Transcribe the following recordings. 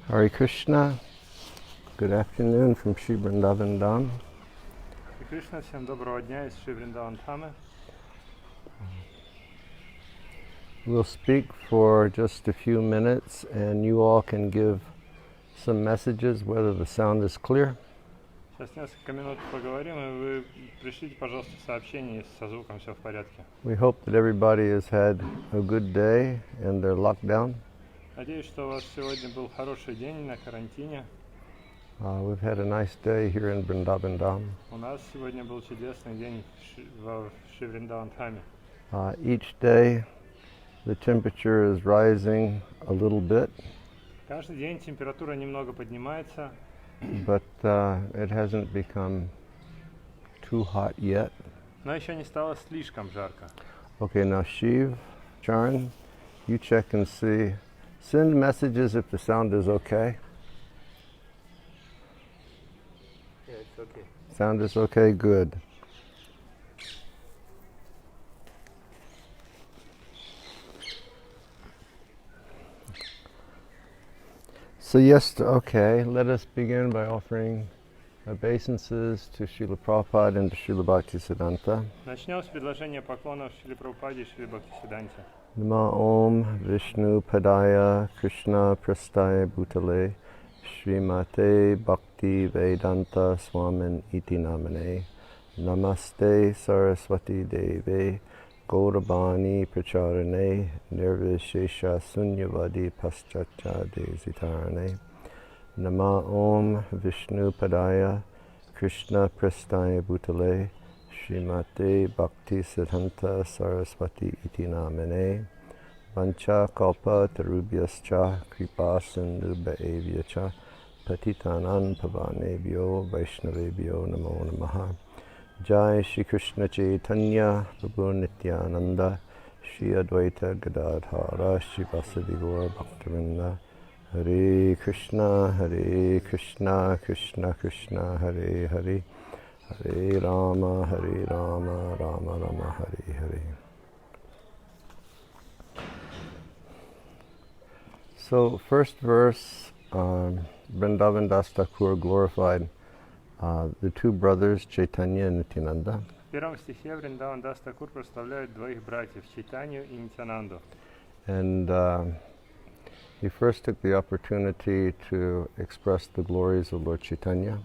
Hare Krishna. Good afternoon from Sri Vrindavan Dham. Krishna, всем доброго дня из Шри Вриндаван Дхамы. We'll speak for just a few minutes and you all can give some messages whether the sound is clear. Сейчас несколько минут поговорим, и вы пришлите, пожалуйста, сообщение, если со звуком все в порядке. We hope that everybody has had a good day in their lockdown. Надеюсь, что у вас сегодня был хороший день на карантине. We've had a nice day here in Vrindavan Dham. У нас сегодня был чудесный день в Шри Вриндаван Дхаме. Each day the temperature is rising a little bit, Каждый день температура немного поднимается, but it hasn't become too hot yet. но еще не стало слишком жарко. Okay, now Shiv, Charan, you check and see. Send messages if the sound is okay. Yeah, it's okay. Sound is okay, good. So yes, okay, let us begin by offering obeisances to Srila Prabhupada and to Srila Bhaktisiddhanta. Начнем с предложения поклонов Шриле Прабхупаде и Шриле Бхактисиддханте. Nama Om Vishnu Padaya Krishna Prastaya Bhutale Srimate Bhakti Vedanta Swamin Iti Namane Namaste Saraswati Deve Gaurabani Pracharane Nirvishesha Sunyavadi Paschacha Desitarane Nama Om Vishnu Padaya Krishna Prastaya Bhutale Srimate Bhakti Siddhanta Saraswati Iti Namane Vancha Kalpa Tarubhyascha Kripa Sindhu Bhaevyacha Patitanan Pavanebhyo Vaishnavebhyo Namo Namaha Jai Shri Krishna Chaitanya Prabhu Nityananda Shri Advaita Gadadhara Shri Vasadi Gaura Bhaktivinoda Hare Krishna Krishna Krishna Hare Hare Hare Rama, Rama Rama, Hare Hare. So, first verse, Vrindavan Dasa Thakura glorified the two brothers, Chaitanya and Nityananda. В первом стихе Вриндаван Даса Thakura прославляет двоих братьев, Чайтанью и Нитянанду. And he first took the opportunity to express the glories of Lord Chaitanya.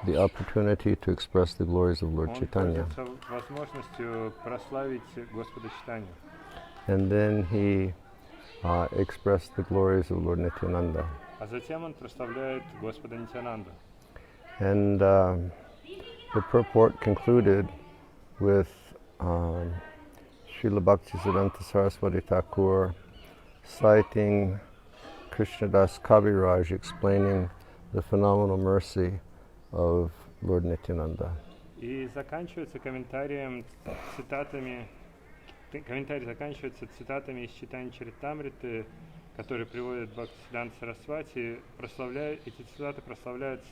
The opportunity to express the glories of Lord Chaitanya. Возможностью прославить Господа Чайтанью. And then he expressed the glories of Lord Nityananda. А затем он прославляет Господа Нитянанду. And the purport concluded with Srila Bhaktisiddhanta Saraswati Thakur citing Krishnadas Kaviraj explaining the phenomenal mercy of Lord Nityananda. И заканчивается комментарий заканчивается цитатами из Чайтаньи Чаритамриты, которые приводят Бхактисиддханта Сарасвати. Эти цитаты прославляют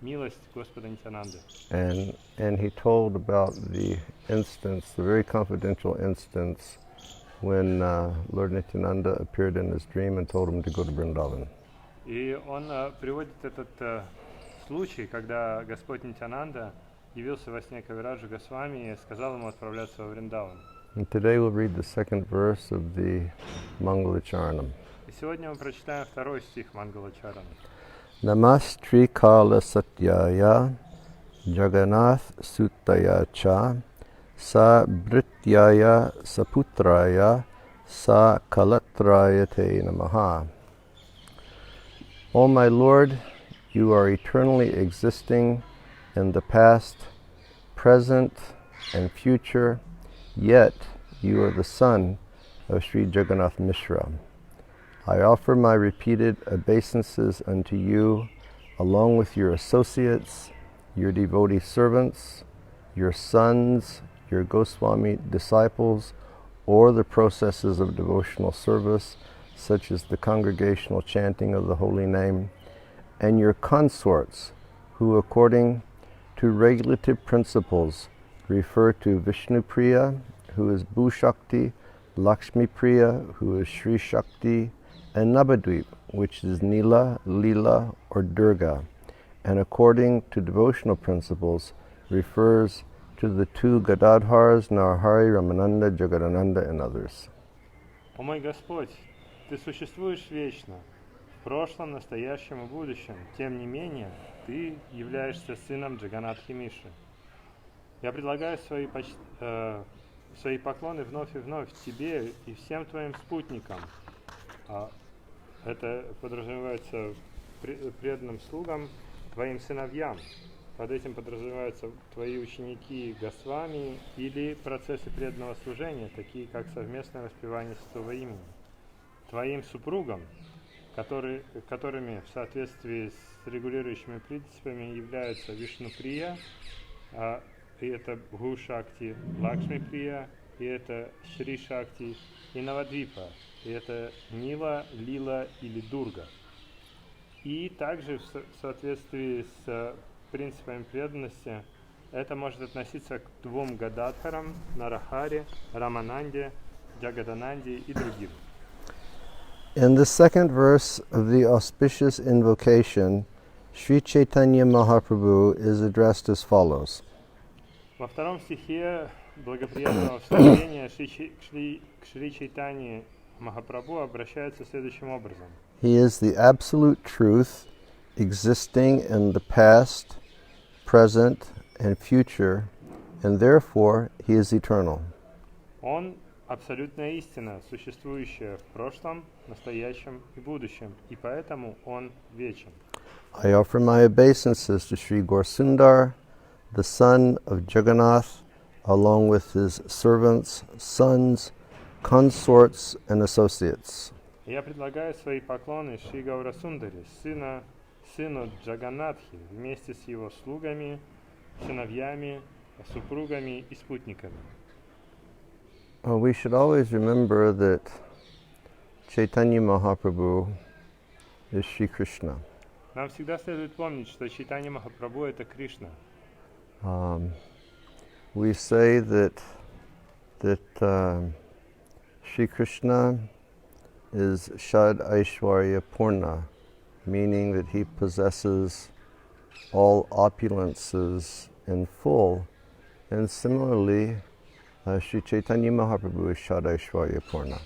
милость Господа Нитянанды. And he told about the instance, the very confidential instance, when Lord Nityananda appeared in his dream and told him to go to Vrindavan. И он приводит этот случай, когда Господь Нитянанда явился во сне Кавираджу Госвами и сказал ему отправляться во Вриндаван. And today we'll read the second verse of the Mangalacharanam. И сегодня мы прочитаем второй стих Мангалачарана. Namastri Kala Satyaya Jagannath Sutaya Cha Sa Brityaya Saputraya Sa Kalatraya Te Namaha. O my Lord, you are eternally existing in the past, present, and future, yet you are the son of Sri Jagannath Mishra. I offer my repeated obeisances unto you, along with your associates, your devotee servants, your sons, your Goswami disciples, or the processes of devotional service, such as the congregational chanting of the holy name, and your consorts, who according to regulative principles refer to Vishnu Priya, who is Bhu Shakti, Lakshmi Priya, who is Sri Shakti, and Navadvip, which is Nila, Lila, or Durga, and according to devotional principles refers to the two Gadadhars, Narahari, Ramananda, Jagadananda, and others. О мой Господь, Ты существуешь вечно, в прошлом, настоящем и будущем. Тем не менее, Ты являешься сыном Джаганатхи Миши. Я предлагаю свои поклоны вновь и вновь Тебе и всем Твоим спутникам. Это подразумевается преданным слугам, Твоим сыновьям. Под этим подразумеваются Твои ученики Госвами или процессы преданного служения, такие как совместное воспевание Святого имени. Твоим супругам, которыми в соответствии с регулирующими принципами являются Вишну-прия, и это Бху-шакти, Лакшми-прия, и это Шри-шакти, и Навадвипа, и это Нила, Лила или Дурга. И также в соответствии с принципами преданности это может относиться к двум Гададхарам, Нарахаре, Рамананде, Джагадананде и другим. In the second verse of the auspicious invocation, Sri Chaitanya Mahaprabhu is addressed as follows. Во втором стихе благоприятного вступления к Шри Чайтанье Махапрабху обращается следующим образом. He is the absolute truth existing in the past, present, and future, and therefore he is eternal. Он абсолютная истина, существующая в прошлом, настоящем и будущем, и поэтому он вечен. I offer my obeisances to Sri Gaura-sundar, the son of Jagannath, along with his servants, sons, consorts, and associates. Я предлагаю свои поклоны Шри Гаура-сундаре, сыну Джаганнатхи, вместе с его слугами, сыновьями, супругами и спутниками. We should always remember that Chaitanya Mahaprabhu is Sri Krishna. Нам всегда следует помнить, что Чайтанья Махапрабху — это Кришна. We say that Sri Krishna is Shad Aishwarya Purna, meaning that he possesses all opulences in full. And similarly, Sri Chaitanya Mahaprabhu is Shad Aishwarya Purna.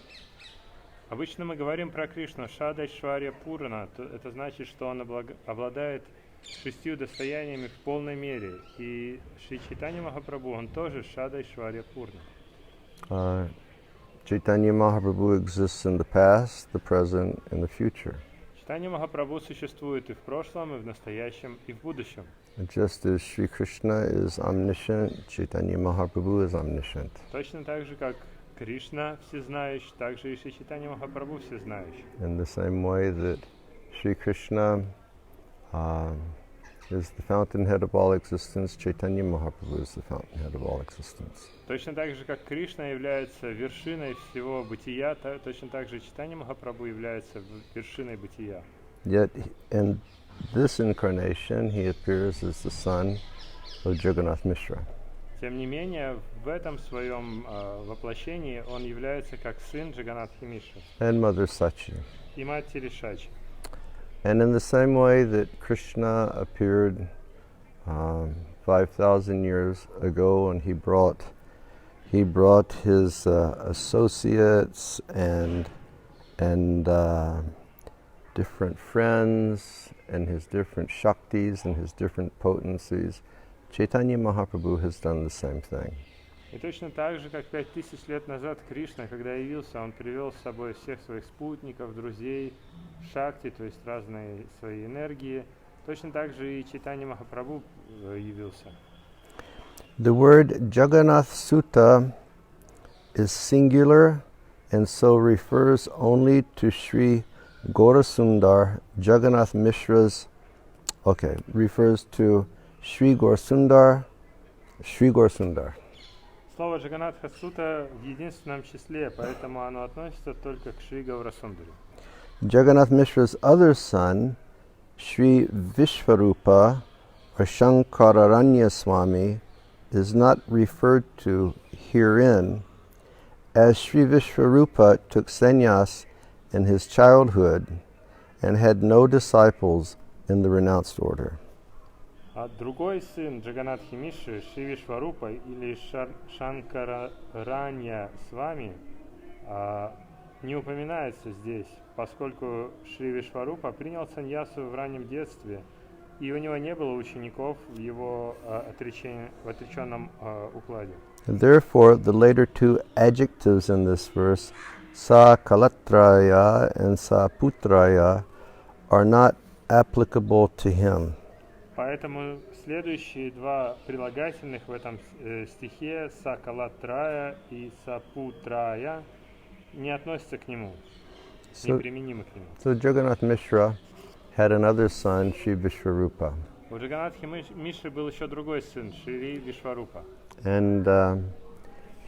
Обычно мы говорим про Кришну Шад Айшварья Пурна, это значит, что он обладает 6 достояниями в полной мере. И Шри Чайтанья Махапрабху, он тоже Шад Айшварья Пурна. Chaitanya Mahaprabhu exists in the past, the present, and the future. Чайтанья Махапрабху существует и в прошлом, и в настоящем, и в будущем. Just as Sri Krishna is omniscient, Chaitanya Mahaprabhu is omniscient. Точно так же, как Кришна всезнающий, так же и Шри Чайтанья Махапрабху всезнающий. In the same way that Sri Krishna is the fountainhead of all existence, Chaitanya Mahaprabhu is the fountainhead of all existence. Точно так же, как Кришна является вершиной всего бытия, точно так же Чайтанья Махапрабху является вершиной бытия. Yet in this incarnation, he appears as the son of Jagannath Mishra. Тем не менее, в этом своем воплощении он является как сын Джаганатхи Мишры And Mother Sachi. и матери Шачи. And in the same way that Krishna appeared 5,000 years ago, and he brought his associates and different friends and his different shaktis and his different potencies, Chaitanya Mahaprabhu has done the same thing. И точно так же, как 5000 лет назад Кришна, когда явился, он привел с собой всех своих спутников, друзей, шакти, то есть разные свои энергии. Точно так же и Чайтанья Махапрабху явился. The word Jagannath Sutta is singular and so refers only to Sri Gaura-sundar, Jagannath Mishra's, refers to Sri Gaura-sundar, Sri Gaura-sundar. Слово Джаганатха Сута в единственном числе, поэтому оно относится только к Шри Гаурасундаре. Jagannath Mishra's other son, Sri Vishvarupa or Shankararanya Swami, is not referred to herein, as Sri Vishvarupa took sannyas in his childhood and had no disciples in the renounced order. А другой сын Джаганатхи Миши, Шри Вишварупа или Шанкаранья Свами, не упоминается здесь, поскольку Шри Вишварупа принял саньясу в раннем детстве, и у него не было учеников в его отреченном укладе. And therefore, the later two adjectives in this verse, sa kalatraya and sa putraya, are not applicable to him. Поэтому следующие два прилагательных в этом стихе, сакалатрая и сапутрая, не относятся к нему, неприменимы к нему. So Jagannath Mishra had another son, Sri Vishwarupa. У Джаганатхи Мишры был еще другой сын, Шри Вишварупа. And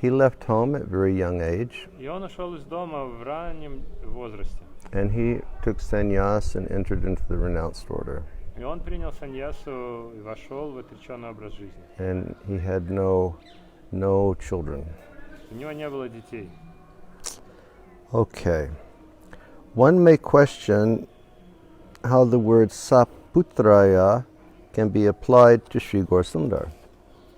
he left home at very young age. И он ушел из дома в раннем возрасте. And he took sannyas and entered into the renounced order. И он принял саньясу и вошел в отреченный образ жизни. And he had no children. У него не было детей. Okay. One may question how the word saputraya can be applied to Sri Gaura-sundar.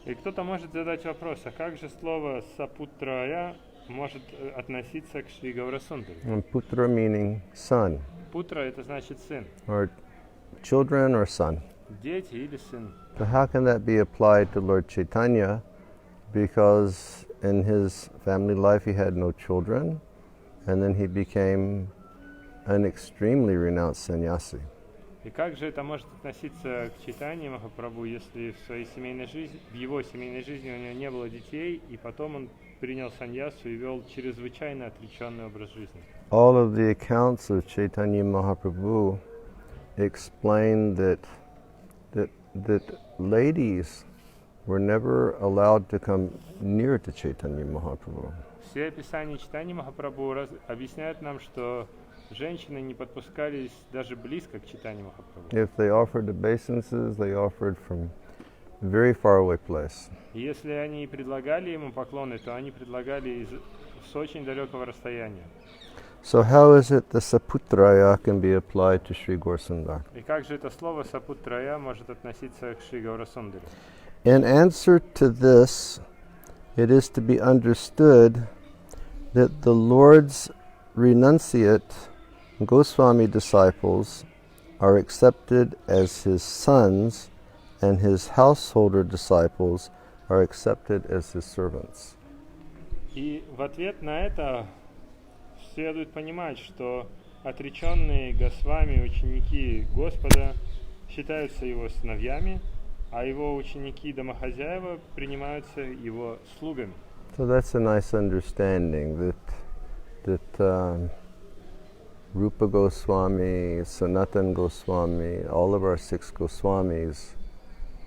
И кто-то может задать вопрос, а как же слово сапутрая может относиться к Шри Гаурасундаре? And putra meaning son, Путра это значит сын. or children or son. Дети или сын. So how can that be applied to Lord Chaitanya? Because in his family life he had no children, and then he became an extremely renounced sannyasi. И как же это может относиться к Чайтанье Махапрабху, если в его семейной жизни у него не было детей, и потом он принял саньясу и вел чрезвычайно отреченный образ жизни? All of the accounts of Chaitanya Mahaprabhu explain that ladies were never allowed to come near to Chaitanya Mahaprabhu. Все описания Чайтаньи Махапрабху объясняют нам, что женщины не подпускались даже близко к Чайтанье Махапрабху. If they offered obeisances, they offered from a very far away place. И если они предлагали ему поклоны, то они предлагали с очень далекого расстояния. So how is it the saputraya can be applied to Sri Gaura-sundar? И как же это слово сапутрая может относиться к Шри Гаурасундаре? In answer to this, it is to be understood that the Lord's renunciate Goswami disciples are accepted as his sons, and his householder disciples are accepted as his servants. И в ответ на это следует понимать, что отреченные Госвами ученики Господа считаются его сыновьями, а его ученики-домохозяева принимаются его слугами. So that's a nice understanding that Rupa Goswami, Sanatan Goswami, all of our 6 Goswamis,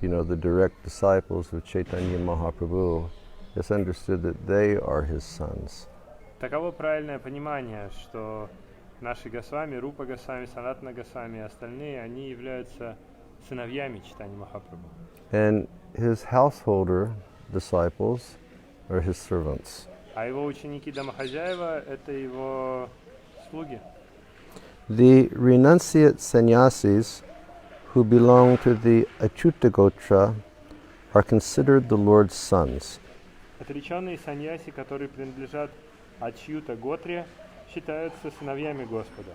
the direct disciples of Chaitanya Mahaprabhu, it's understood that they are his sons. Таково правильное понимание, что наши Госвами, Рупа Госвами, Санатана Госвами и остальные, они являются сыновьями Чайтаньи Махапрабху. And his householder disciples are his servants. А его ученики-домохозяева – это его слуги. The renunciate sannyasis who belong to the Achyuta Gotra are considered the Lord's sons. Отреченные саньяси, которые принадлежат Ачьюта Готре, считаются сыновьями Господа.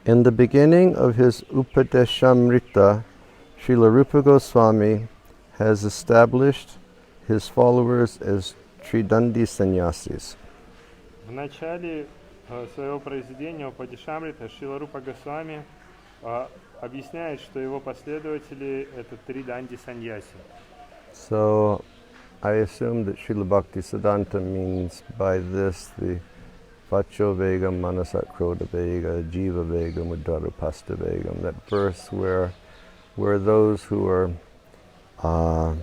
In the beginning of his Upadeshamrita, Srila Rupa Goswami has established his followers as Tridandi sannyasis. В начале своего произведения Упадешамрита Шрила Рупа Госвами объясняет, что его последователи — это Триданди саньяси. So I assume that Srila Bhaktisiddhanta means by this the Vacho Vegam, Manasat Krodha Vega, Jiva Vegam, Uddhara Pasta Vegam, that verse where those who are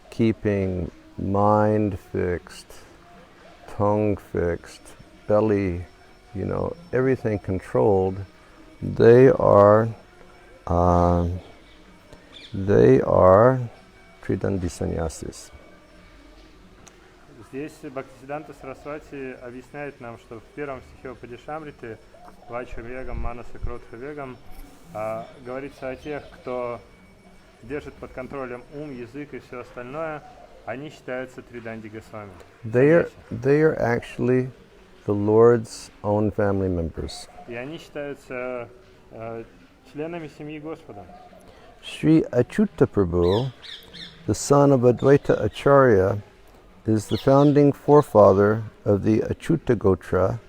keeping mind fixed, tongue fixed, belly, everything controlled, they are Tridandi sannyasis. Здесь Бхактисиданта Сарасвати объясняет нам, что в первом стихе Упадишамриты, Вача Вегам, Манаса Кротха Вегам, говорится о тех, кто держит под контролем ум, язык и все остальное, они считаются Триданди Госвами. They are actually the Lord's own family members. И они считаются членами семьи Господа. Sri Achyuta Prabhu, the son of Advaita Acharya, is the founding forefather of the Achyuta Gotra,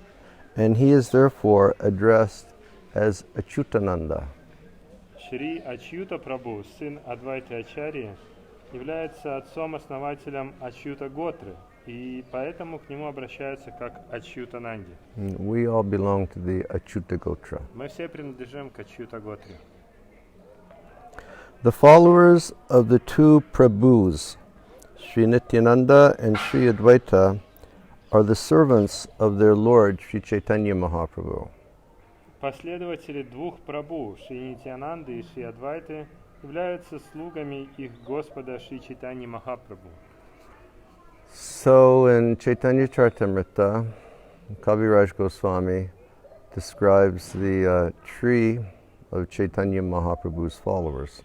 and he is therefore addressed as Achyutananda. Шри Ачьюта Прабху, сын Адвайты Ачарьи, является отцом-основателем Ачьюта Готры, и поэтому к нему обращаются как Ачьютананди. We all belong to the Achyuta Gotra. Мы все принадлежим к Ачьюта Готре. The followers of the two Prabhus, Sri Nityananda and Sri Advaita, are the servants of their Lord Sri Chaitanya Mahaprabhu. Последователи двух Прабху, Шри Нитьянанды и Шри Адвайты, являются слугами их Господа Шри Чайтаньи Махапрабху. So in Chaitanya Charitamrita, Kaviraj Goswami describes the tree of Chaitanya Mahaprabhu's followers.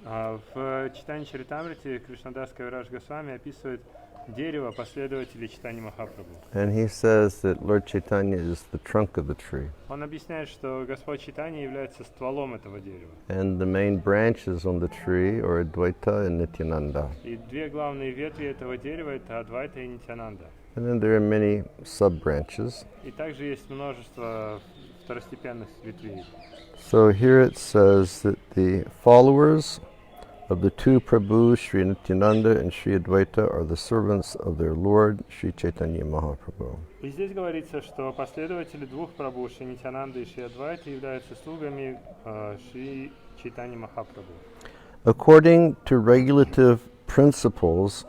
В Чайтанья Чаритамрите Кришнадас Кавирадж Госвами описывает дерево последователей Чайтаньи Махапрабху. And he says that Lord Chaitanya is the trunk of the tree. Он объясняет, что Господь Чайтанья является стволом этого дерева. And the main branches on the tree are Advaita and Nityananda. И две главные ветви этого дерева — это Адвайта и Нитьянанда. And then there are many sub-branches. И также есть множество второстепенных ветвей. So here it says that the followers of the two Prabhus, Sri Nityananda and Sri Advaita, are the servants of their Lord, Sri Chaitanya Mahaprabhu. И здесь говорится, что последователи двух Прабху, Шри Нитьянанды и Шри Адвайты, являются слугами Шри Чайтаньи Махапрабху. According to regulative principles,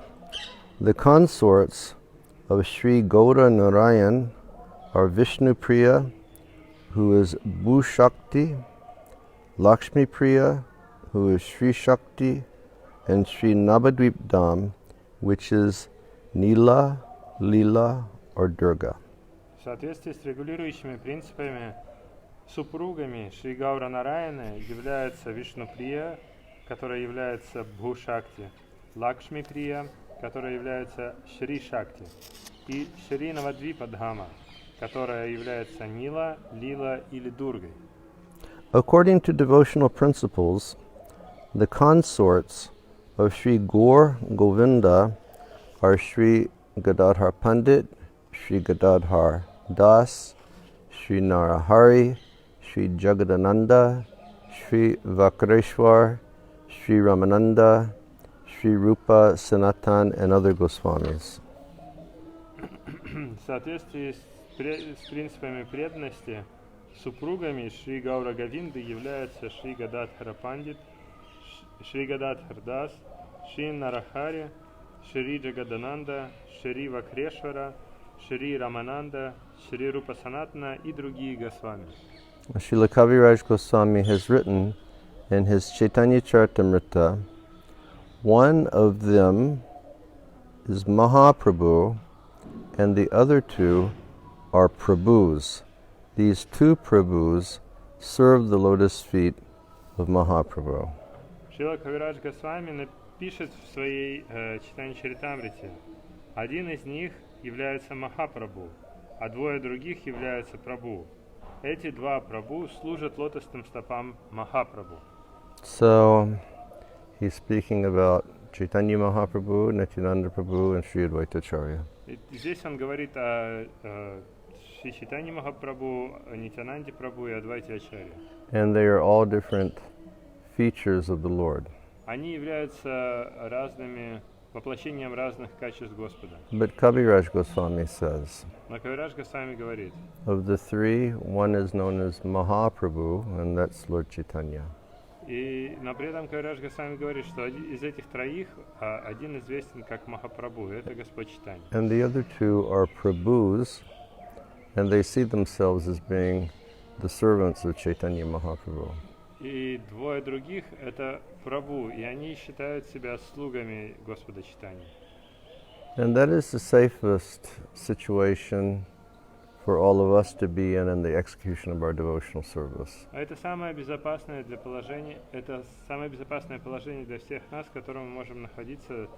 the consorts of Sri Gaura-Narayan are Vishnu Priya, who is Bhushakti, Lakshmi Priya, who is Sri Shakti, and Sri Navadvip Dham, which is Nila, Lila, or Durga. В соответствии с регулирующими принципами, супругами Шри Гаура Нараяны являются Вишну Прия, которая является Бху-шакти, Лакшми Прия, которая является Шри Шакти, и Шри Навадвипа Дхама, которая является Нила, Лила или Дургой. According to devotional principles, the consorts of Sri Gaur Govinda are Sri Gadadhar Pandit, Sri Gadadhar Das, Sri Narahari, Sri Jagadananda, Sri Vakreshwar, Sri Ramananda, Sri Rupa Sanatan, and other Goswamis. В соответствии с принципами преданности, супругами Шри Гаура Говинды являются Шри Гададхара Пандит, Шри Гададхар Дас, Шри Нарахари, Шри Джагадананда, Шри Вакрешвара, Шри Рамананда, Шри Рупа Санатана и другие Госвами. Srila Kaviraj Goswami has written in his Chaitanya Charitamrita, one of them is Mahaprabhu and the other two are Prabhus. These two Prabhus serve the lotus feet of Mahaprabhu. Шрила Кавирадж Госвами напишет в своей Чайтанья Чаритамрите: один из них является Махапрабху, а двое других являются Прабху. Эти два Прабху служат лотосным стопам Махапрабху. So he's speaking about Chaitanya Mahaprabhu, Nityananda Prabhu, and Sri Advaita Acharya. Здесь он говорит о Шри Чайтаньи Махапрабху, Нитьянанде Прабху и Адвайте Ачарье. And they are all different features of the Lord. Они являются разными воплощением разных качеств Господа. But Kaviraj Goswami says, Но Кавирадж Госвами говорит, of the three, one is known as Mahaprabhu, and that's Lord Chaitanya. но при этом Кавирадж Госвами говорит, что из этих троих один известен как Махапрабху, это Господь Чайтанья. And the other two are Prabhus, and they see themselves as being the servants of Chaitanya Mahaprabhu. И двое других — это Прабху, и они считают себя слугами Господа Чайтаньи. And that is the safest situation for all of us to be in the execution of our devotional service. Это самое безопасное положение для всех нас, в котором мы можем находиться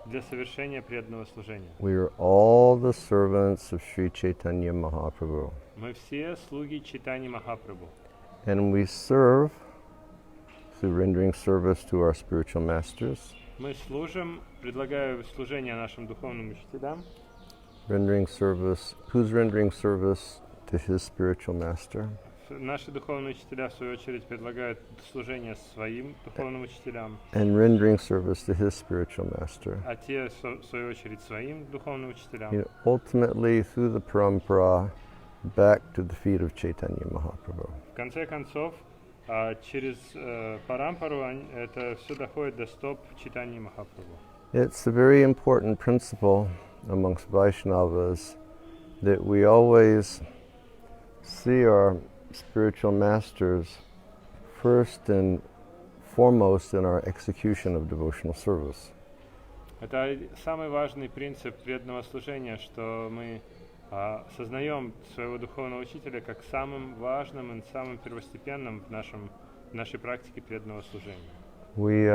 для совершения преданного служения. We are all the servants of Sri Chaitanya Mahaprabhu. Мы все слуги Чайтаньи Махапрабху. And we serve through rendering service to our spiritual masters, Мы служим, предлагаю служение нашим духовным учителям, rendering service to his spiritual master, наши духовные учителя, в свою очередь, предлагают служение своим духовным учителям, and rendering service to his spiritual master. а те, в свою очередь, своим духовным учителям. You know, ultimately, through the parampara, back to the feet of Chaitanya Mahaprabhu. В конце концов, через парампару это все доходит до стоп Чайтаньи Махапрабху. It's a very important principle amongst Vaishnavas that we always see our spiritual masters first and foremost in our execution of devotional service. Это самый важный принцип преданного служения, что мы сознаем своего духовного учителя как самым важным и самым первостепенным в нашей практике преданного служения. We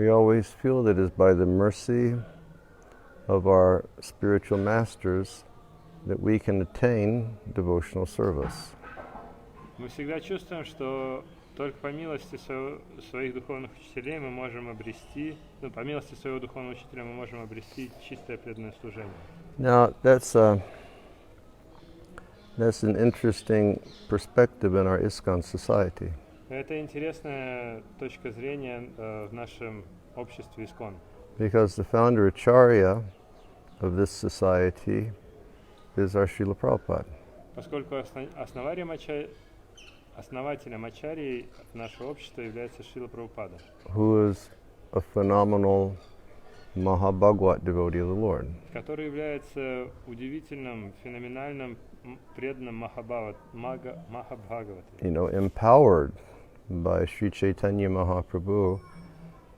always feel that it's by the mercy of our spiritual masters that we can attain devotional service. Мы всегда чувствуем, что только по милости своих духовных учителей мы можем обрести, по милости своего духовного учителя мы можем обрести чистое преданное служение. Now, that's an interesting perspective in our ISKCON society. Это интересная точка зрения в нашем обществе ИСККОН. Because the founder Acharya of this society is our Srila Prabhupada. Поскольку основателем Ачарьи нашего общества является Шрила Прабхупада, who is a phenomenal Mahabhagavat devotee of the Lord. Который является удивительным, феноменальным преданным Махабхагаватой. You know, empowered by Sri Chaitanya Mahaprabhu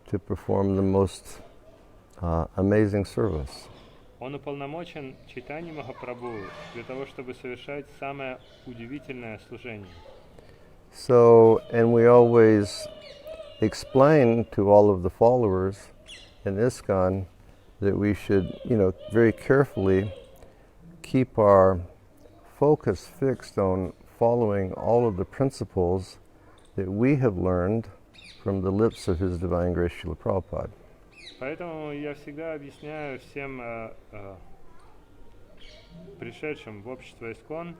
to perform the most amazing service. Он уполномочен Чайтаньи Махапрабху для того, чтобы совершать самое удивительное служение. So, and we always explain to all of the followers in ISKCON that we should, very carefully keep our focus fixed on following all of the principles that we have learned from the lips of His Divine Grace Srila Prabhupada. Поэтому я всегда объясняю всем пришедшим в общество ИСККОН,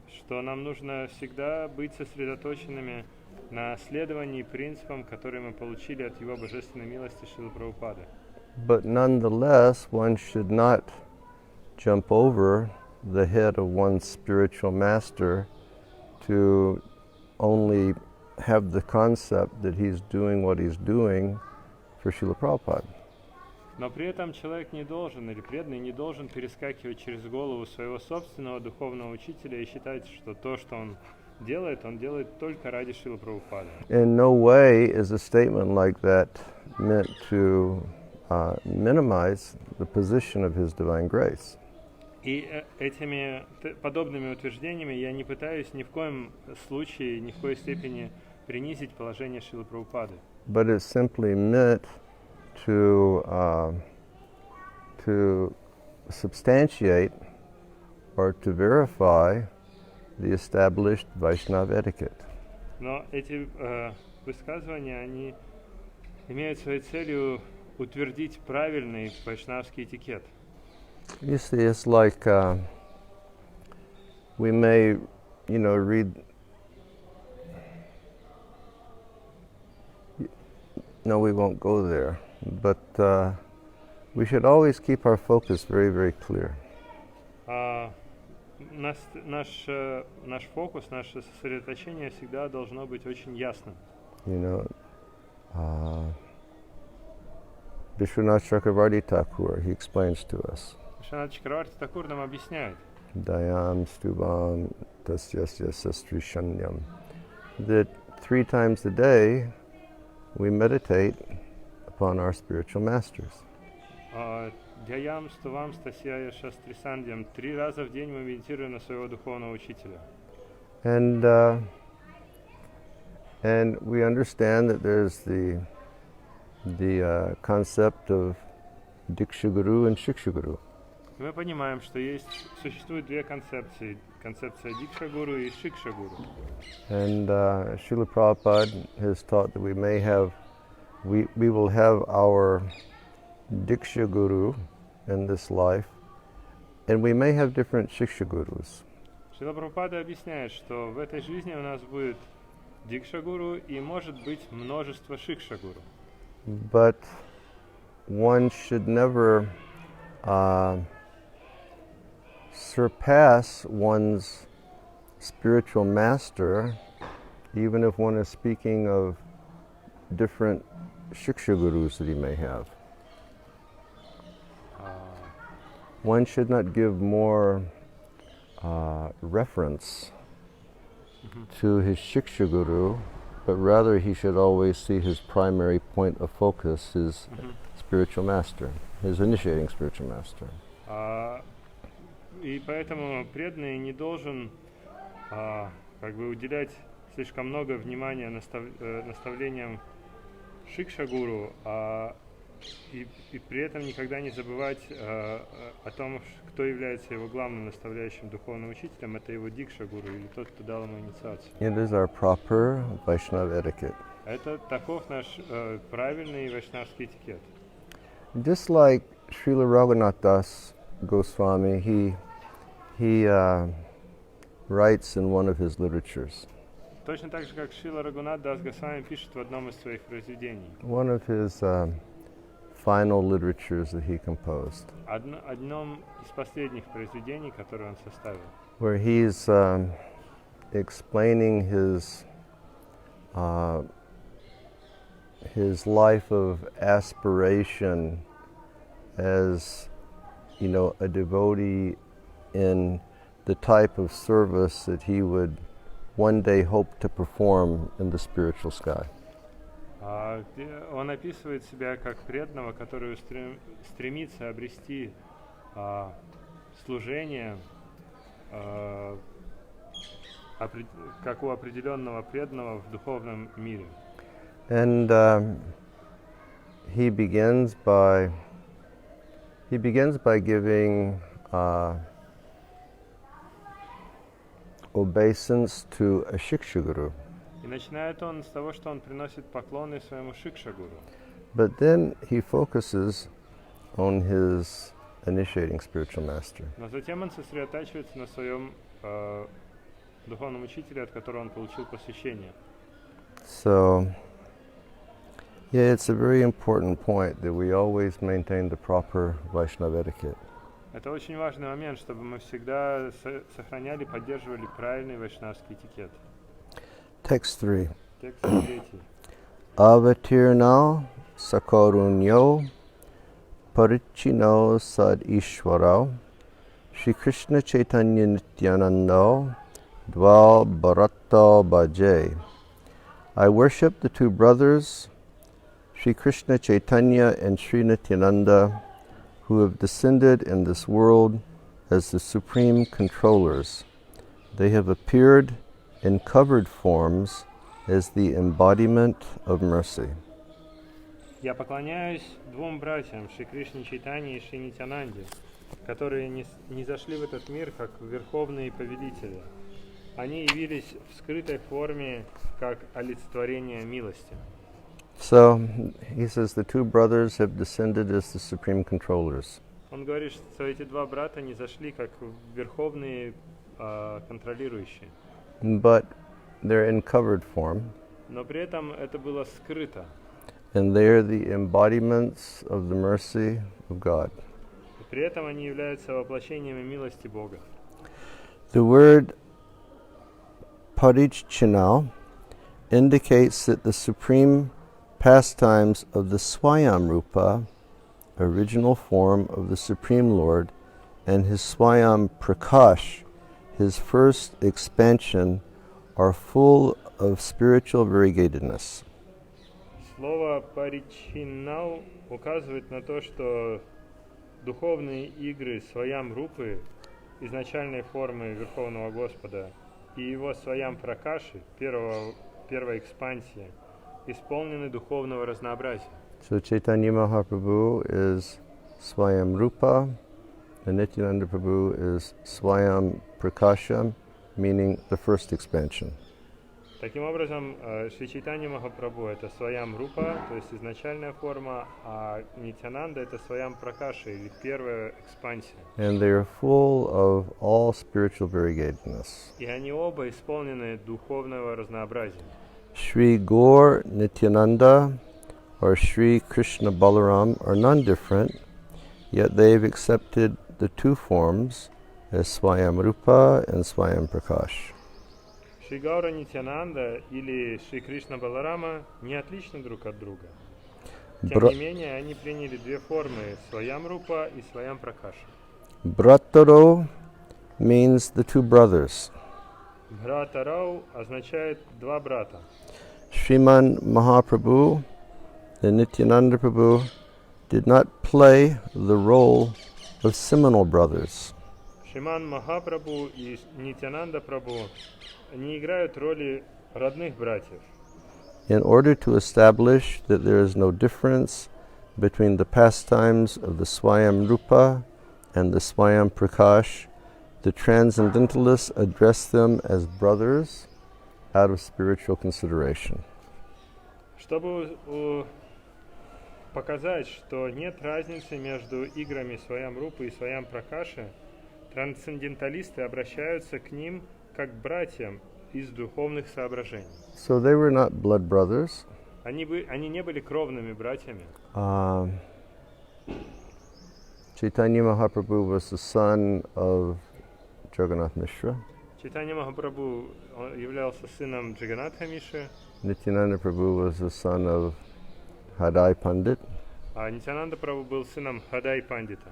что нам нужно всегда быть сосредоточенными на следовании принципам, которые мы получили от Его Божественной милости Шрилы Прабхупады. But nonetheless, one should not jump over the head of one's spiritual master to only have the concept that he's doing what he's doing for Srila Prabhupada. Но при этом человек не должен, или преданный не должен перескакивать через голову своего собственного духовного учителя и считать, что то, что он делает только ради Шрилы Прабхупады. In no way is a statement like that meant to minimize the position of His Divine Grace. И этими подобными утверждениями я не пытаюсь ни в коем случае, ни в коей степени принизить положение Шрилы Прабхупады. But it's simply meant to substantiate or to verify the established Vaishnava etiquette. Но эти высказывания, они имеют своей целью утвердить правильный вайшнавский этикет. You see, it's like we may, read. No, we won't go there. But we should always keep our focus very, very clear. Наш фокус, наше сосредоточение всегда должно быть очень ясным. Vishwanath Chakravarti Thakur, he explains to us. Vishwanath Chakravarti Thakur нам объясняет. Dayam Stuvam Tasyasya Sastrishanyam. That 3 times a day we meditate upon our spiritual masters. Дьяям стувам стасяя шастрисандьям. 3 раза в день мы медитируем на своего духовного учителя. And we understand that there's the concept of Diksha Guru and Shiksha Guru. И мы понимаем, что существуют две концепции. Концепция Дикша Гуру и Шикша Гуру. And Srila Prabhupada has taught that we will have our Diksha Guru in this life, and we may have different Shiksha Gurus. Шрила Прабхупада объясняет, что в этой жизни у нас будет Дикша Гуру и может быть множество Шикша Гуру. But one should never surpass one's spiritual master, even if one is speaking of different Shiksha Gurus that he may have. One should not give more reference to his Shiksha Guru, but rather he should always see his primary point of focus, his spiritual master, his initiating spiritual master. И поэтому преданный не должен уделять слишком много внимания наставлениям Шикша Гуру, и при этом никогда не забывать о том, кто является его главным наставляющим духовным учителем. Это его Дикша Гуру, или тот, кто дал ему инициацию. It is our proper Vaishnava etiquette. Это таков наш правильный вайшнавский этикет. Just like Srila Vrindavana Dasa Goswami, he writes in one of his literatures. Точно так же, как Шрила Рагунат Дас Госвами пишет в одном из своих произведений. One of his final literatures that he composed. Одном из последних произведений, которые он составил. Where he's explaining his life of aspiration as, a devotee in the type of service that he would one day hope to perform in the spiritual sky. Он описывает себя как преданного, который стремится обрести служение, как у определенного преданного в духовном мире. And he begins by giving obeisance to a Shiksha Guru. И начинает он с того, что он приносит поклоны своему Шикша Гуру. But then he focuses on his initiating spiritual master. Но затем он сосредотачивается на своем духовном учителе, от которого он получил посвящение. So, yeah, it's a very important point that we always maintain the proper Vaishnava etiquette. Это очень важный момент, чтобы мы всегда сохраняли, поддерживали правильный вайшнавский этикет. Text 3. Текст 3. Avatirna sakarunyo parichino sad ishwarao Shri Krishna Chaitanya Nityananda dval bharata bhaje. I worship the two brothers, Shri Krishna Chaitanya and Shri Nityananda, who have descended in this world as the supreme controllers. They have appeared in covered forms as the embodiment of mercy. Я поклоняюсь двум братьям, Шри Кришне Чайтанье и Шри Нитянанде, которые не зашли в этот мир как верховные повелители. Они явились в скрытой форме как олицетворение милости. So he says the two brothers have descended as the supreme controllers. Он говорит, что эти два брата не зашли как верховные контролирующие. But they're in covered form. Но при этом это было скрыто. And they're the embodiments of the mercy of God. И при этом они являются воплощениями милости Бога. The word parichina indicates that the supreme pastimes of the Swayam Rupa, original form of the Supreme Lord, and his Swayam Prakash, his first expansion, are full of spiritual variegatedness. Слово паричинал указывает на то, что духовные игры своям рупы, изначальной формы Верховного Господа, и его своям пракаши, первая экспансия, исполнены духовного разнообразия. So Chaitanya Mahaprabhu is Swayam Rupa, and Nityananda Prabhu is Swayam Prakasha, meaning the first expansion. Таким образом, Шри Чайтанья Махапрабху — это Сваям Рупа, то есть изначальная форма, а Нитянанда — это Сваям Пракаша, или первая экспансия. And they are full of all spiritual variegatedness. И они оба исполнены духовного разнообразия. Shri Gaur Nityananda or Shri Krishna Balaram are non-different, yet they've accepted the two forms as Swayam Rupa and Swayam Prakash. Шри Гаура Нитянанда или Шри Кришна Баларама не отличны друг от друга. Тем не менее, они приняли две формы — Сваям Рупа и Сваям Пракаша. Brataro means the two brothers. Бхратарау означает два брата. Sriman Mahaprabhu and Nityananda Prabhu did not play the role of seminal brothers. Шриман Махапрабху и Нитянанда Прабху не играют роли родных братьев. In order to establish that there is no difference between the pastimes of the Swayam Rupa and the Swayam Prakash, the transcendentalists address them as brothers out of spiritual consideration. Чтобы показать, что нет разницы между играми Сваям Рупы и Сваям Пракаши, трансценденталисты обращаются к ним как к братьям из духовных соображений. So they were not blood brothers. Они не были кровными братьями. Chaitanya Mahaprabhu was the son of Jagannath Mishra. Чайтанья Махапрабху являлся сыном Джаганатха Миши, Nityananda Prabhu was the son of Hadai Pandit. а Нитянанда Прабху был сыном Хадай Пандита.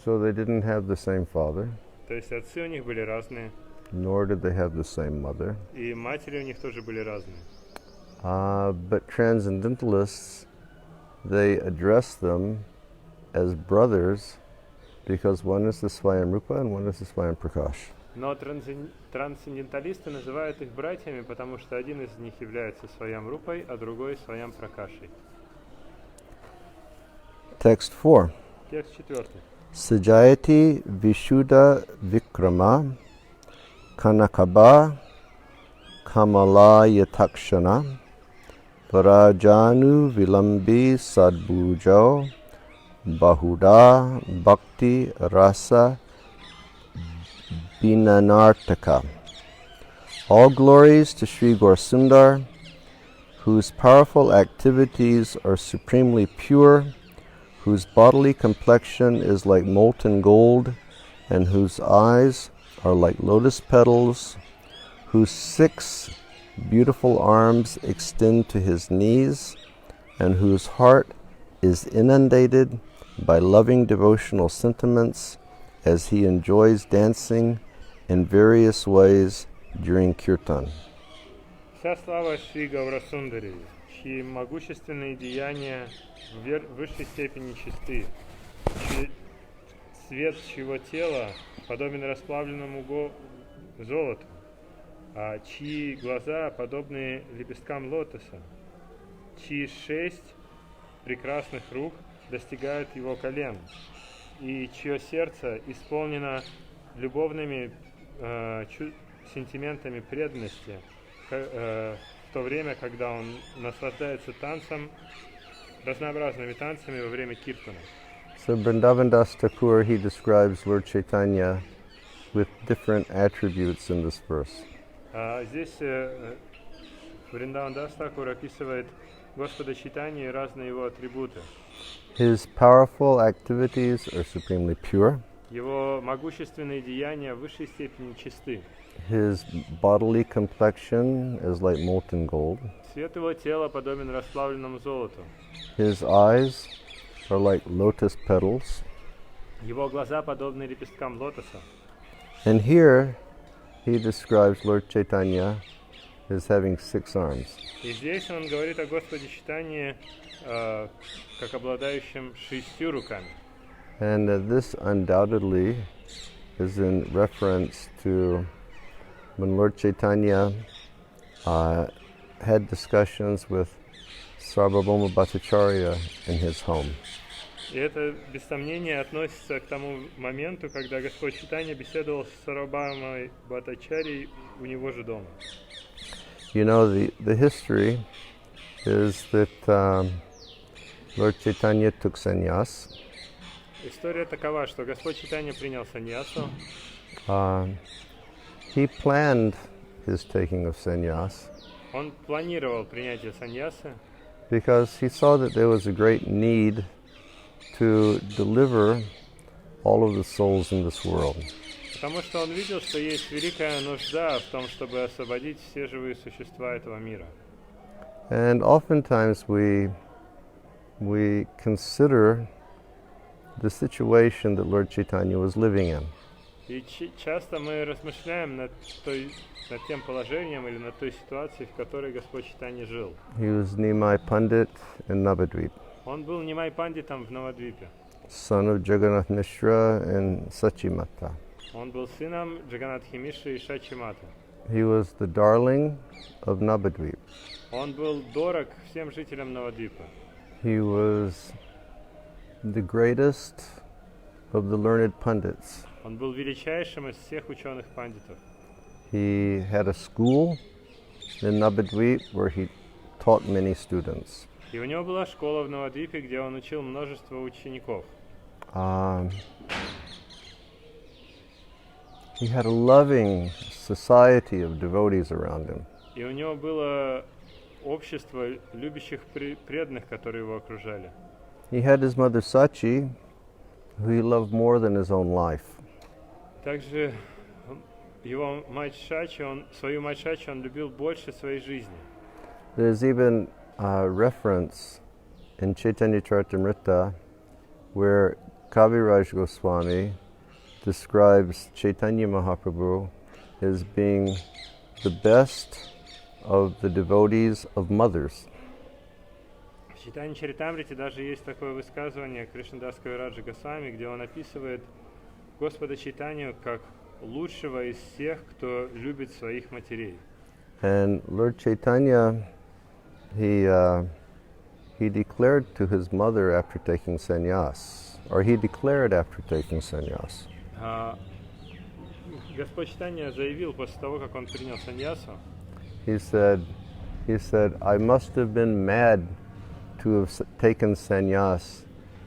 So they didn't have the same father, То есть отцы у них были разные, nor did they have the same mother. и матери у них тоже были разные. But transcendentalists, they address them as brothers because one is the Swayam Rupa and one is the Swayam Prakash. Но трансценденталисты называют их братьями, потому что один из них является Сваям Рупой, а другой Сваям Пракашей. Text 4. Текст 4. Sajayati Vishuddha Vikrama Kanakaba Kamala Yatakshana Parajanu Vilambi Sadbhujo Bahuda Bhakti Rasa Binanartaka. All glories to Sri Gaurasundar, whose powerful activities are supremely pure, whose bodily complexion is like molten gold, and whose eyes are like lotus petals, whose 6 beautiful arms extend to his knees, and whose heart is inundated by loving devotional sentiments as he enjoys dancing in various ways during kirtan. Вся слава Шри Гаурасундари, чьи могущественные деяния в высшей степени чисты, цвет чьего тела подобен расплавленному золоту, чьи глаза подобны лепесткам лотоса, чьи 6 прекрасных рук достигают его колен, и чье сердце исполнено любовными сентиментами преданности, в то время, когда он наслаждается танцем, разнообразными танцами во время киртана. So Vrindavan Dasa Thakura, he describes Lord Chaitanya with different attributes in this verse. Здесь Вриндаван Даса Thakura описывает Господа Чайтанью и разные его атрибуты. His powerful activities are supremely pure. Его могущественные деяния в высшей степени чисты. His bodily complexion is like molten gold. Цвет его тела подобен расплавленному золоту. His eyes are like lotus petals. Его глаза подобны лепесткам лотоса. And here he describes Lord Chaitanya is having 6 arms. И здесь он говорит о Господе Чайтанье как обладающем 6 руками. And this undoubtedly is in reference to when Lord Chaitanya had discussions with Sarvabhauma Bhattacharya in his home. И это, без сомнения, относится к тому моменту, когда Господь Чайтанья беседовал с Сарвабхаумой Бхаттачарьей у него же дома. You know, the history is that Lord Chaitanya took sannyas. История такова, что Господь Чайтанья принял саньясу. He planned his taking of sannyas Он планировал принятие саньясы, because he saw that there was a great need to deliver all of the souls in this world. потому что он видел, что есть великая нужда в том, чтобы освободить все живые существа этого мира. And oftentimes we consider the situation that Lord Chaitanya was living in. И часто мы размышляем над тем положением или над той ситуацией, в которой Господь Чайтанья жил. He was Nimai Pandit in Navadvip, Он был Нимай Пандитом в Навадвипе. son of Jagannath Mishra and Sachimata. Он был сыном Джаганатхи Мишры и Шачиматы. He was the darling of Navadvip. Он был дорог всем жителям Навадвипа. He was the greatest of the learned Pandits. Он был величайшим из всех ученых пандитов. He had a school in Navadvip where he taught many students. И у него была школа в Навадвипе, где он учил множество учеников. He had a loving society of devotees around him. И у него было общество любящих преданных, которые его окружали. He had his mother Sachi, who he loved more than his own life. Также его мать Шачи, свою мать Шачи он любил больше своей жизни. There's even a reference in Chaitanya Charitamrita where Kaviraj Goswami describes Chaitanya Mahaprabhu as being the best of the devotees of mothers. В Чайтанья Чаритамрите даже есть такое высказывание Кришнадас Кавираджа Госвами, где он описывает Господа Чайтанью как лучшего из всех, кто любит своих матерей. And Lord Chaitanya, he declared to his mother after taking sannyas, or he declared after taking sannyas. Господь Чайтанья заявил после того, как он принял саньясу, He said, I must have been mad to have taken sannyas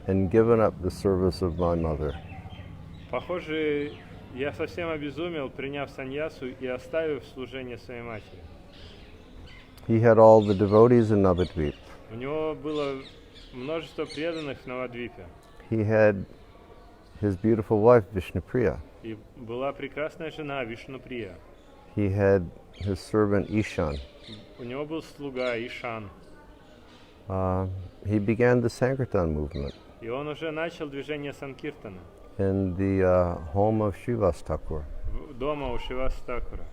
and given up the service of my mother. Похоже, я совсем обезумел, приняв саньясу и оставив служение своей матери. He had all the devotees in Navadvip. У него было множество преданных в Навадвипе. He had his beautiful wife Vishnupriya. И была прекрасная жена Вишнуприя. He had his servant Ishan. У него был слуга Ишан. He began the sankirtan movement И он уже начал движение санкиртана in the home of Srivas Thakur. дома у Шриваса Thakura.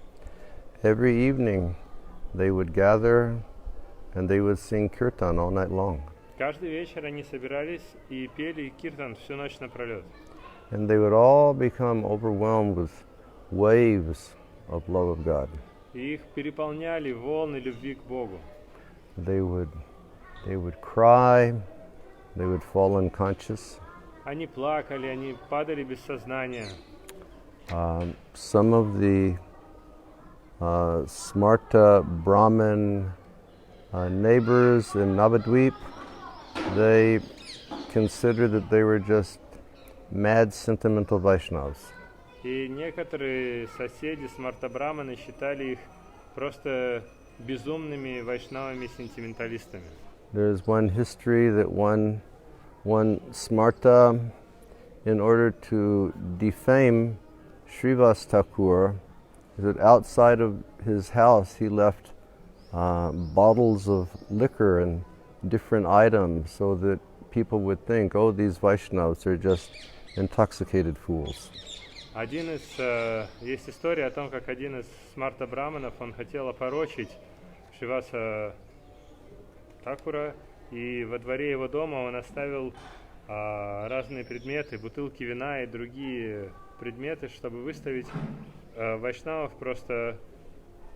Every evening they would gather and they would sing kirtan all night long. Каждый вечер они собирались и пели киртан всю ночь напролет. And they would all become overwhelmed with waves of love of God. И их переполняли волны любви к Богу. They would cry, they would fall unconscious. Они плакали, они падали без сознания. Some of the Smarta Brahmin neighbors in Navadvip, they considered that they were just mad sentimental Vaishnavas. И некоторые соседи смарта-браманы считали их просто безумными вайшнавами-сентименталистами. There's one history that one Smarta, in order to defame Srivas Thakur, that outside of his house he left bottles of liquor and different items so that people would think, oh, these Vaishnavas are just intoxicated fools. Есть история о том, как один из смарта браманов, он хотел опорочить Шриваса Такура, и во дворе его дома он оставил разные предметы, бутылки вина и другие предметы, чтобы выставить вайшнавов просто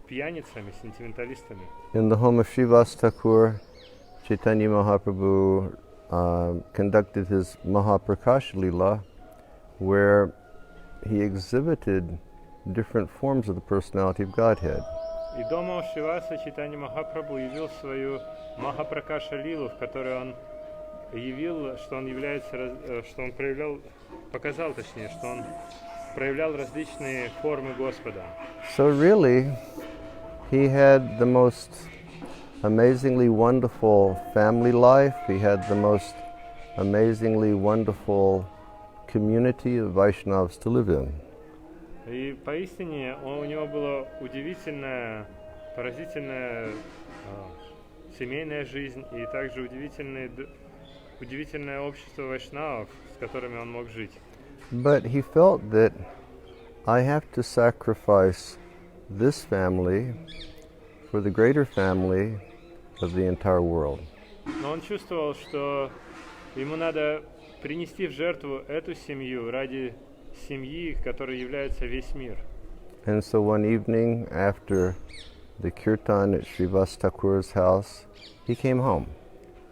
пьяницами, сентименталистами. In the home of Srivas Thakur, Chaitanya Mahaprabhu conducted his Mahaprakash-lila, where he exhibited different forms of the personality of Godhead. И дома у Шриваса Чайтанья Махапрабху явил свою Махапракаша-лилу, в которой он явил, что он является, что он показал, что он проявлял различные формы Господа. So really, he had the most amazingly wonderful family life. He had the most amazingly wonderful community of Vaishnavas to live in. И поистине у него была удивительная, поразительная семейная жизнь и также удивительное общество вайшнавов, с которыми он мог жить. But he felt that I have to sacrifice this family for the greater family of the entire world. Но он чувствовал, что ему надо принести в жертву эту семью ради семьи, которой является весь мир. And so one evening after the kirtan at Srivas Thakur's house, he came home.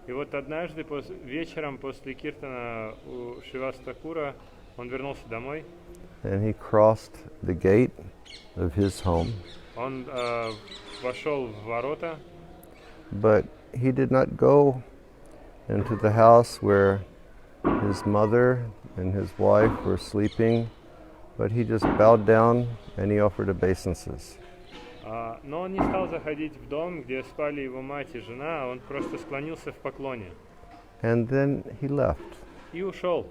И вот однажды вечером после киртана у Шриваса Такура он вернулся домой. And he crossed the gate of his home. Он вошел в ворота. But he did not go into the house where his mother and his wife were sleeping, but he just bowed down and he offered obeisances. Но он не стал заходить в дом, где спали его мать и жена, он просто склонился в поклоне. And then he left. И ушел.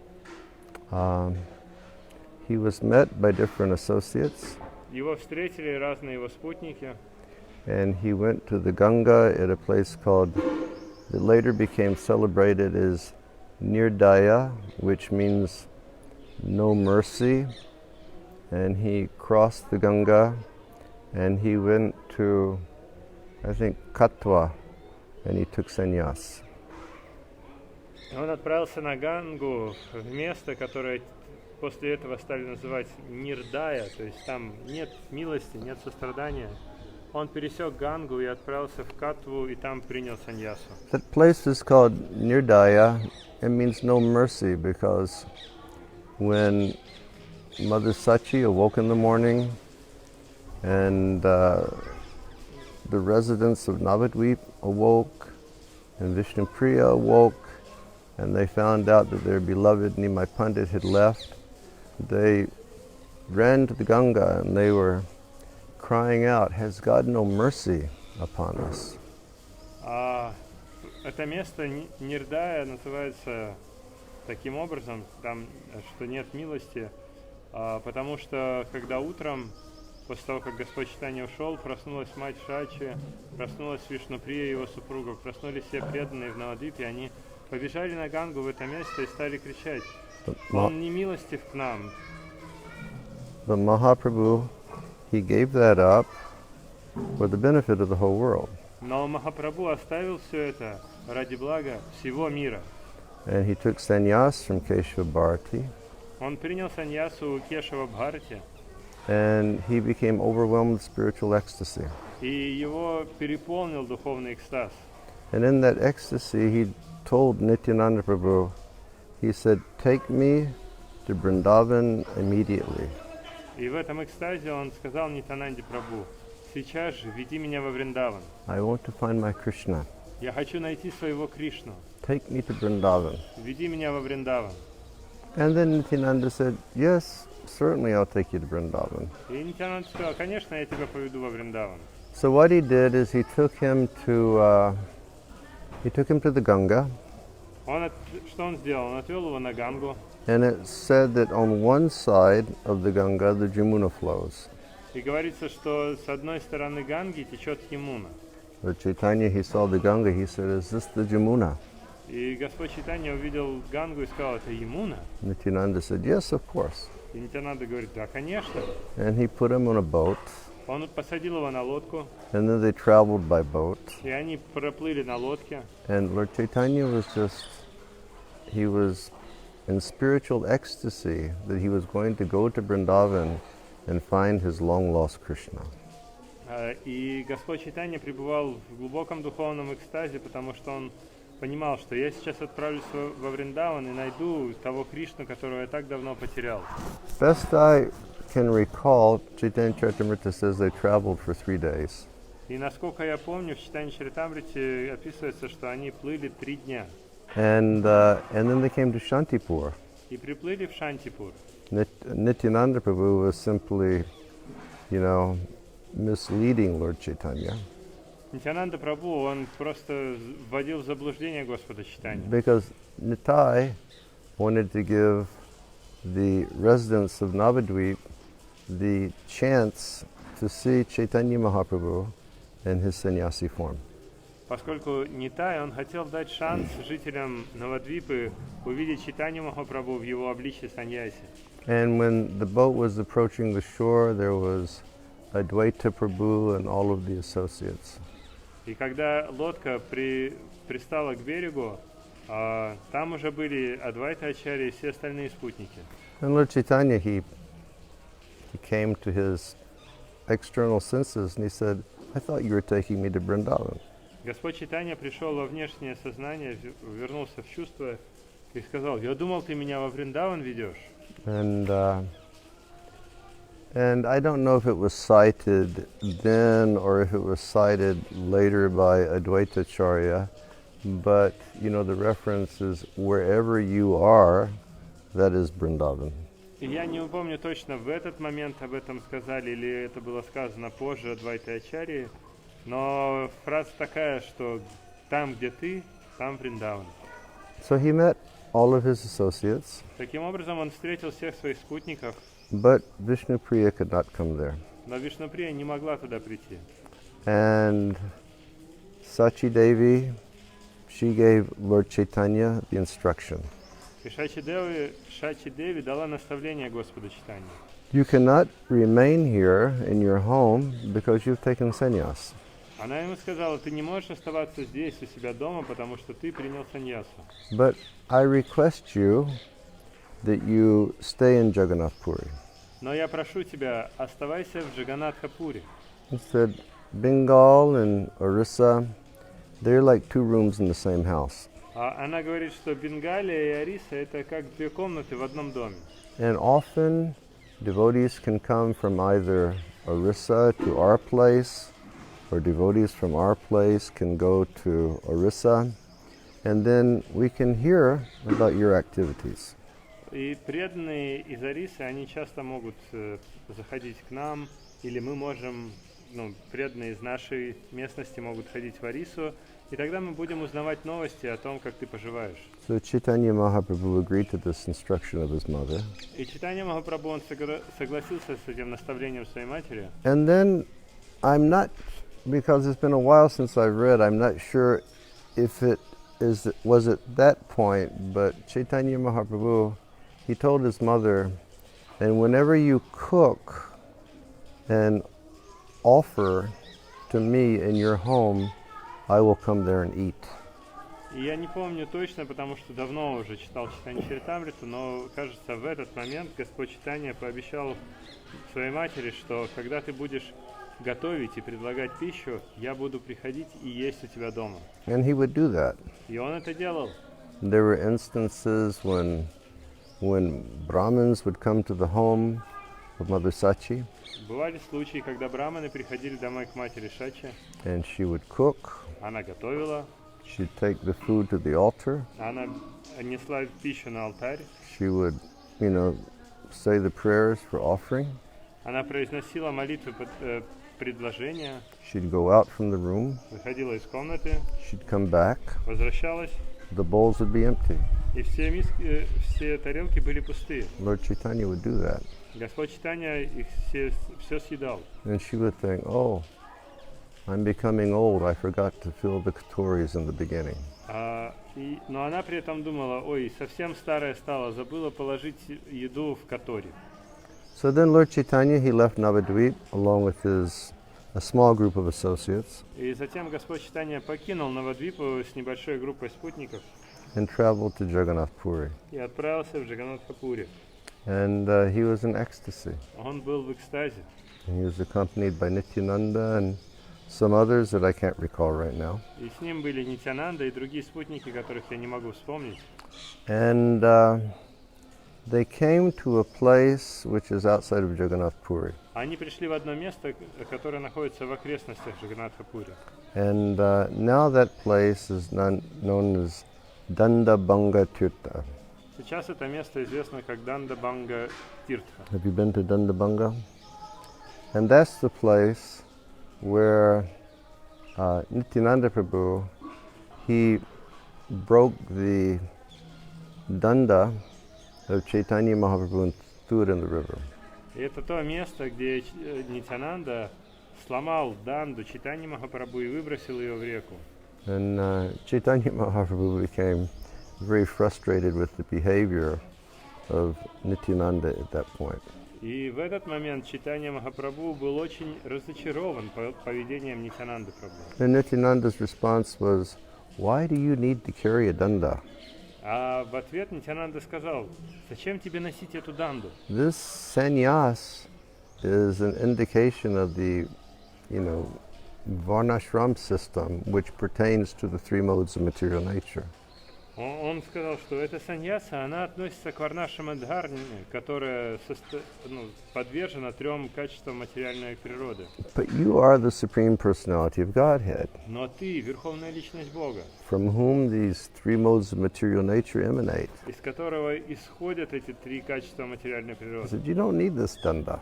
He was met by different associates. Его встретили разные его спутники. And he went to the Ganga at a place called, that later became celebrated as Nirdaya, which means no mercy. And he crossed the Ganga and he went to, I think, Katwa, and he took sannyas. Он отправился на Гангу, в место, которое после этого стали называть Нирдая, то есть там нет милости, нет сострадания. Он пересек Гангу и отправился в Катву, и там принял саньясу. That place is called Nirdaya. It means no mercy, because when Mother Sachi awoke in the morning and the residents of Navadvip awoke and Vishnupriya awoke and they found out that their beloved Nimai Pandit had left, they ran to the Ganga and they were crying out, "Has God no mercy upon us?" Это место Нирдая называется таким образом, там, что нет милости, потому что когда утром, после того, как Господь Чайтанья ушел, проснулась мать Шачи, проснулась Вишнуприя, его супруга, проснулись все преданные в Навадвипе, они побежали на Гангу в это место и стали кричать: "Он не милостив к нам." But Mahaprabhu, he gave that up for the benefit of the whole world. Но Махапрабху оставил все это ради блага всего мира. And he took sannyas from Keshava Bharati. Он принял саньясу у Кешава Бхарати. And he became overwhelmed with spiritual ecstasy. И его переполнил духовный экстаз. And in that ecstasy, he told Nityananda Prabhu, he said, "Take me to Vrindavan immediately." И в этом экстазе он сказал Нитянанде Прабху: "Сейчас же веди меня во Вриндаван. I want to find my Krishna. Я хочу найти своего Кришну. Take me to Vrindavan. Веди меня во Вриндаван." And then Nityananda said, "Yes, certainly I'll take you to Vrindavan." И Нитянанда сказал: "Конечно, я тебя поведу во Вриндаван." So what he did is he took him to the Ganga. Что он сделал? Он отвел его на Гангу. And it said that on one side of the Ganga, the Jamuna flows. И говорится, что с одной стороны Ганги течет Ямуна. But Chaitanya, he saw the Ganga, he said, "Is this the Jamuna?" И Господь Чайтанья увидел Гангу и сказал: "Это Ямуна?" Nityananda said, "Yes, of course." И Нитянанда говорит, да, конечно. And he put him on a boat, Он посадил его на лодку, and then they traveled by boat. и они проплыли на лодке. And Lord Chaitanya he was in spiritual ecstasy that he was going to go to Vrindavan and find his long-lost Krishna. И Господь Чайтанья пребывал в глубоком духовном экстазе, потому что он понимал, что я сейчас отправлюсь во Вриндаван и найду того Кришну, которого я так давно потерял. Best I can recall, Chaitanya Charitamrita says they traveled for 3 days. И насколько я помню, в Чайтанья Чаритамрите описывается, что они плыли 3 дня. And then they came to Shantipur. И приплыли в Шантипур. Nityananda Prabhu was simply, misleading Lord Chaitanya. Нитянанда Прабху, он просто вводил в заблуждение Господа Чайтанью. Because Nitai wanted to give the residents of Navadvip the chance to see Chaitanya Mahaprabhu in his sannyasi form. Поскольку Нитай, он хотел дать шанс жителям Навадвипы увидеть Чайтанью Махапрабху в его обличье саньяси. And when the boat was approaching the shore, there was Advaita Prabhu and all of the associates. И когда лодка пристала к берегу, там уже были Адвайта Ачарья и все остальные спутники. And Lord Chaitanya, he came to his external senses and he said, I thought you were taking me to Vrindavan. Господь Чайтанья пришел во внешнее сознание, вернулся в чувство и сказал, я думал, ты меня во Вриндаван ведешь. And I don't know if it was cited then or if it was cited later by Advaita Acharya, but the reference is wherever you are, that is Vrindavan. И я не помню точно, в этот момент об этом сказали или это было сказано позже Адвайта Ачарьи, но фраза такая, что там, где ты, там Вриндаван. So he met all of his associates. Таким образом, он встретил всех своих спутников. But Vishnupriya could not come there. Но Вишнуприя не могла туда прийти. And Sachi Devi, she gave Lord Chaitanya the instruction. И Шачи Деви дала наставление Господу Чайтанье. You cannot remain here in your home because you've taken sannyas. Она ему сказала, ты не можешь оставаться здесь у себя дома, потому что ты принял саньясу. But I request you that you stay in Jagannath Puri. Но я прошу тебя, оставайся в Джаганнатха-пуре. He said, Bengal and Orissa, they're like 2 rooms in the same house. Она говорит, что Бенгалия и Ориса это как 2 комнаты в одном доме. And often devotees can come from either Orissa to our place, or devotees from our place can go to Orissa, and then we can hear about your activities. И преданные из Орисы, они часто могут заходить к нам, или мы можем, преданные из нашей местности могут ходить в Орису, и тогда мы будем узнавать новости о том, как ты поживаешь. So Chaitanya Mahaprabhu agreed to this instruction of his mother. И Чайтанья Махапрабху, он согласился с этим наставлением своей матери. And then I'm not, because it's been a while since I've read, I'm not sure if it was at that point, but Chaitanya Mahaprabhu, he told his mother, and whenever you cook and offer to me in your home, I will come there and eat. И я не помню точно, потому что давно уже читал Чайтанью Чаритамриту, но, кажется, в этот момент Господь Чайтанья пообещал своей матери, что когда ты будешь готовить и предлагать пищу, я буду приходить и есть у тебя дома. And he would do that. И он это делал. There were instances when Brahmins would come to the home of Mother Sachi. Бывали случаи, когда браманы приходили домой к матери Шачи. And she would cook. Она готовила. She'd take the food to the altar. Она несла пищу на алтарь. She would, say the prayers for offering. Она произносила молитвы предложения. She'd go out from the room. Выходила из комнаты. She'd come back. Возвращалась. The bowls would be empty. И все тарелки были пустые. Lord Chaitanya would do that. Господь Чайтанья их все съедал. And she would think, oh, I'm becoming old. I forgot to fill the katoris in the beginning. Но она при этом думала, ой, совсем старая стала, забыла положить еду в катори. So then Lord Chaitanya, he left Navadvip along with a small group of associates И затем Господь Чайтанья покинул Навадвипу с небольшой группой спутников and traveled to Jagannath Puri. и отправился в Джаганнатхапури. And he was in ecstasy. Он был в экстазе. And he was accompanied by Nityananda and some others that I can't recall right now. И с ним были Нитянанда и другие спутники, которых я не могу вспомнить. And they came to a place which is outside of Jagannath Puri. Они пришли в одно место, которое находится в окрестностях Джаганнатхапури. And now that place is known as Dandabanga Tirtha. Сейчас это место известно как Дандабанга Тиртха. Have you been to Dandabanga? And that's the place where Nityananda Prabhu, he broke the danda of Chaitanya Mahaprabhu and threw it in the river. И это то место, где Нитянанда сломал данду Чайтаньи Махапрабху и выбросил ее в реку. And Chaitanya Mahaprabhu became very frustrated with the behavior of Nityananda at that point. И в этот момент Чайтанья Махапрабху был очень разочарован поведением Нитянанды Прабху. And Nityananda's response was, "Why do you need to carry a danda? А в ответ Нитянанда сказал: зачем тебе носить эту данду? This sannyas is an indication of the, varnashram system, which pertains to the three modes of material nature." Он сказал, что эта саньяса, она относится к варнашрама-дхарме, которая подвержена трем качествам материальной природы. But you are the Supreme Personality of Godhead, Но ты — Верховная Личность Бога, from whom these three modes of material nature emanate. из которого исходят эти три качества материальной He природы. said, "You don't need this danda.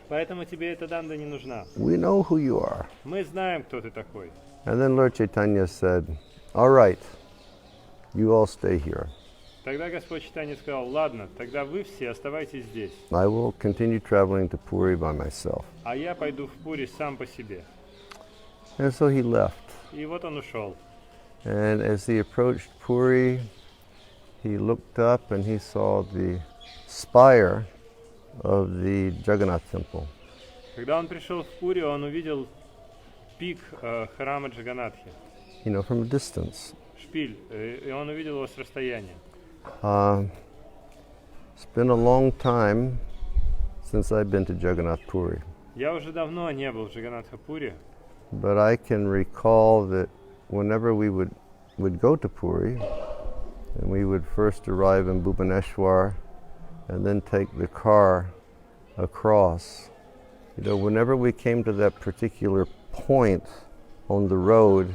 Поэтому тебе эта данда не нужна. We know who you are." Мы знаем, кто ты такой. And then Lord Chaitanya said, "All right, you all stay here. Тогда Господь Чайтанья сказал: ладно, тогда вы все оставайтесь здесь, I will continue traveling to Puri by myself." а я пойду в Пури сам по себе. And so he left. И вот он ушел. And as he approached Puri, he looked up and he saw the spire of the Jagannath temple. Когда он пришел в Пури, он увидел пик храма Джаганнатхи, From a distance. шпиль, и он увидел его с расстояния. It's been a long time since I've been to Jagannath Puri, Я уже давно не был в Джаганнатхапуре, but I can recall that whenever we would go to Puri, and we would first arrive in Bhubaneswar and then take the car across, whenever we came to that particular point on the road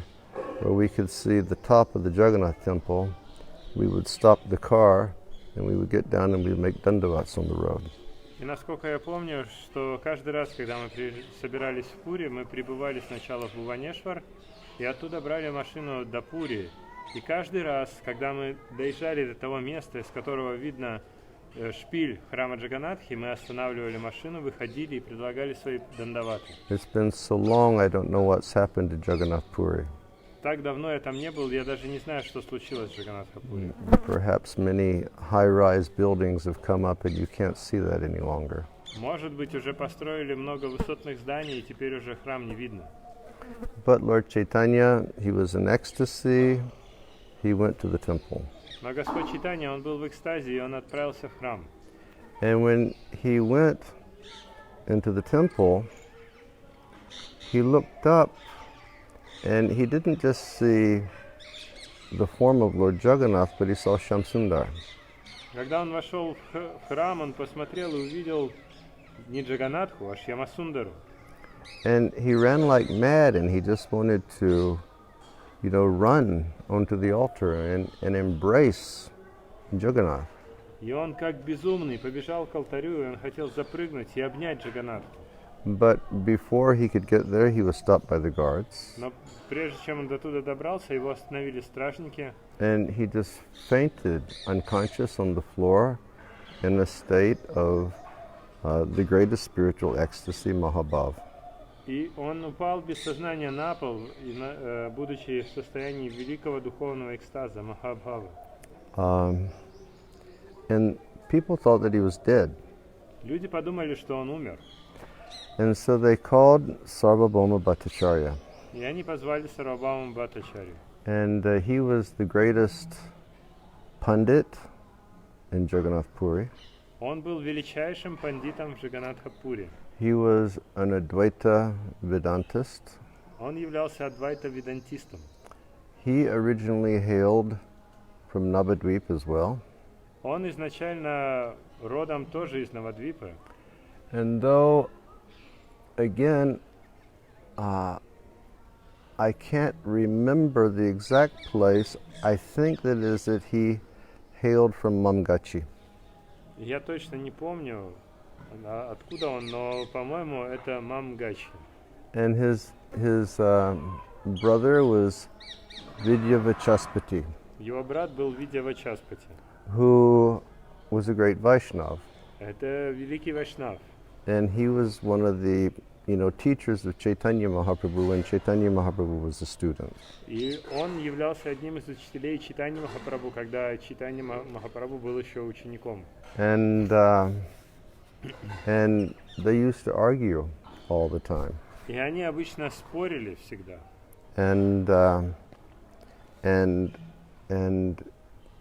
where we could see the top of the Jagannath temple, we would stop the car and we would get down and we would make dandavats on the road. И насколько я помню, что каждый раз, когда мы собирались в Пури, мы прибывали сначала в Бхуванешвар и оттуда брали машину до Пури. И каждый раз, когда мы доезжали до того места, из которого видно шпиль храма Джаганнатхи, мы останавливали машину, выходили и предлагали свои дандаваты. It's been so long, I don't know what's happened to Jagannath Puri. Так давно я там не был, я даже не знаю, что случилось в Джаганнатхапуре. Perhaps many high-rise buildings have come up and you can't see that any longer. Может быть, уже построили много высотных зданий, и теперь уже храм не видно. But Lord Chaitanya, he was in ecstasy, he went to the temple. Но Господь Чайтанья, он был в экстазе, и он отправился в храм. And when he went into the temple, he looked up and he didn't just see the form of Lord Jagannath, but he saw Shamsundar. Когда он вошел в храм, он посмотрел и увидел не Джаганнатху, а Шьямасундару. And he ran like mad and he just wanted to, run onto the altar and embrace Jagannath. И он, как безумный, побежал к алтарю, и он хотел запрыгнуть и обнять Джаганнатху. But before he could get there, he was stopped by the guards. Но прежде чем он до туда добрался, его остановили стражники. And he just fainted, unconscious on the floor, in a state of the greatest spiritual ecstasy, Mahabhav. И он упал без сознания на пол, будучи в состоянии великого духовного экстаза, Махабхавы. And people thought that he was dead. Люди подумали, что он умер. And so they called Sarvabhauma Bhattacharya. И они позвали Сарвабхауму Бхаттачарью. And he was the greatest pundit in Jagannath Puri. Он был величайшим пандитом в Джаганнатха-пури. He was an Advaita Vedantist. Он являлся адвайта-ведантистом. He originally hailed from Navadvip as well. Он изначально родом тоже из Навадвипы. And though, again, I can't remember the exact place, I think that he hailed from Mamgachi. Я точно не помню, откуда он, но, по-моему, это Мамгачи. And his brother was Vidyavachaspati, Его брат был Видьявачаспати. who was a great Vaishnav. Это великий Вайшнав. And he was one of the teachers of Chaitanya Mahaprabhu when Chaitanya Mahaprabhu was a student. И он являлся одним из учителей Чайтаньи Махапрабху, когда Чайтанья Махапрабху был еще учеником. And they used to argue all the time. И они обычно спорили всегда. And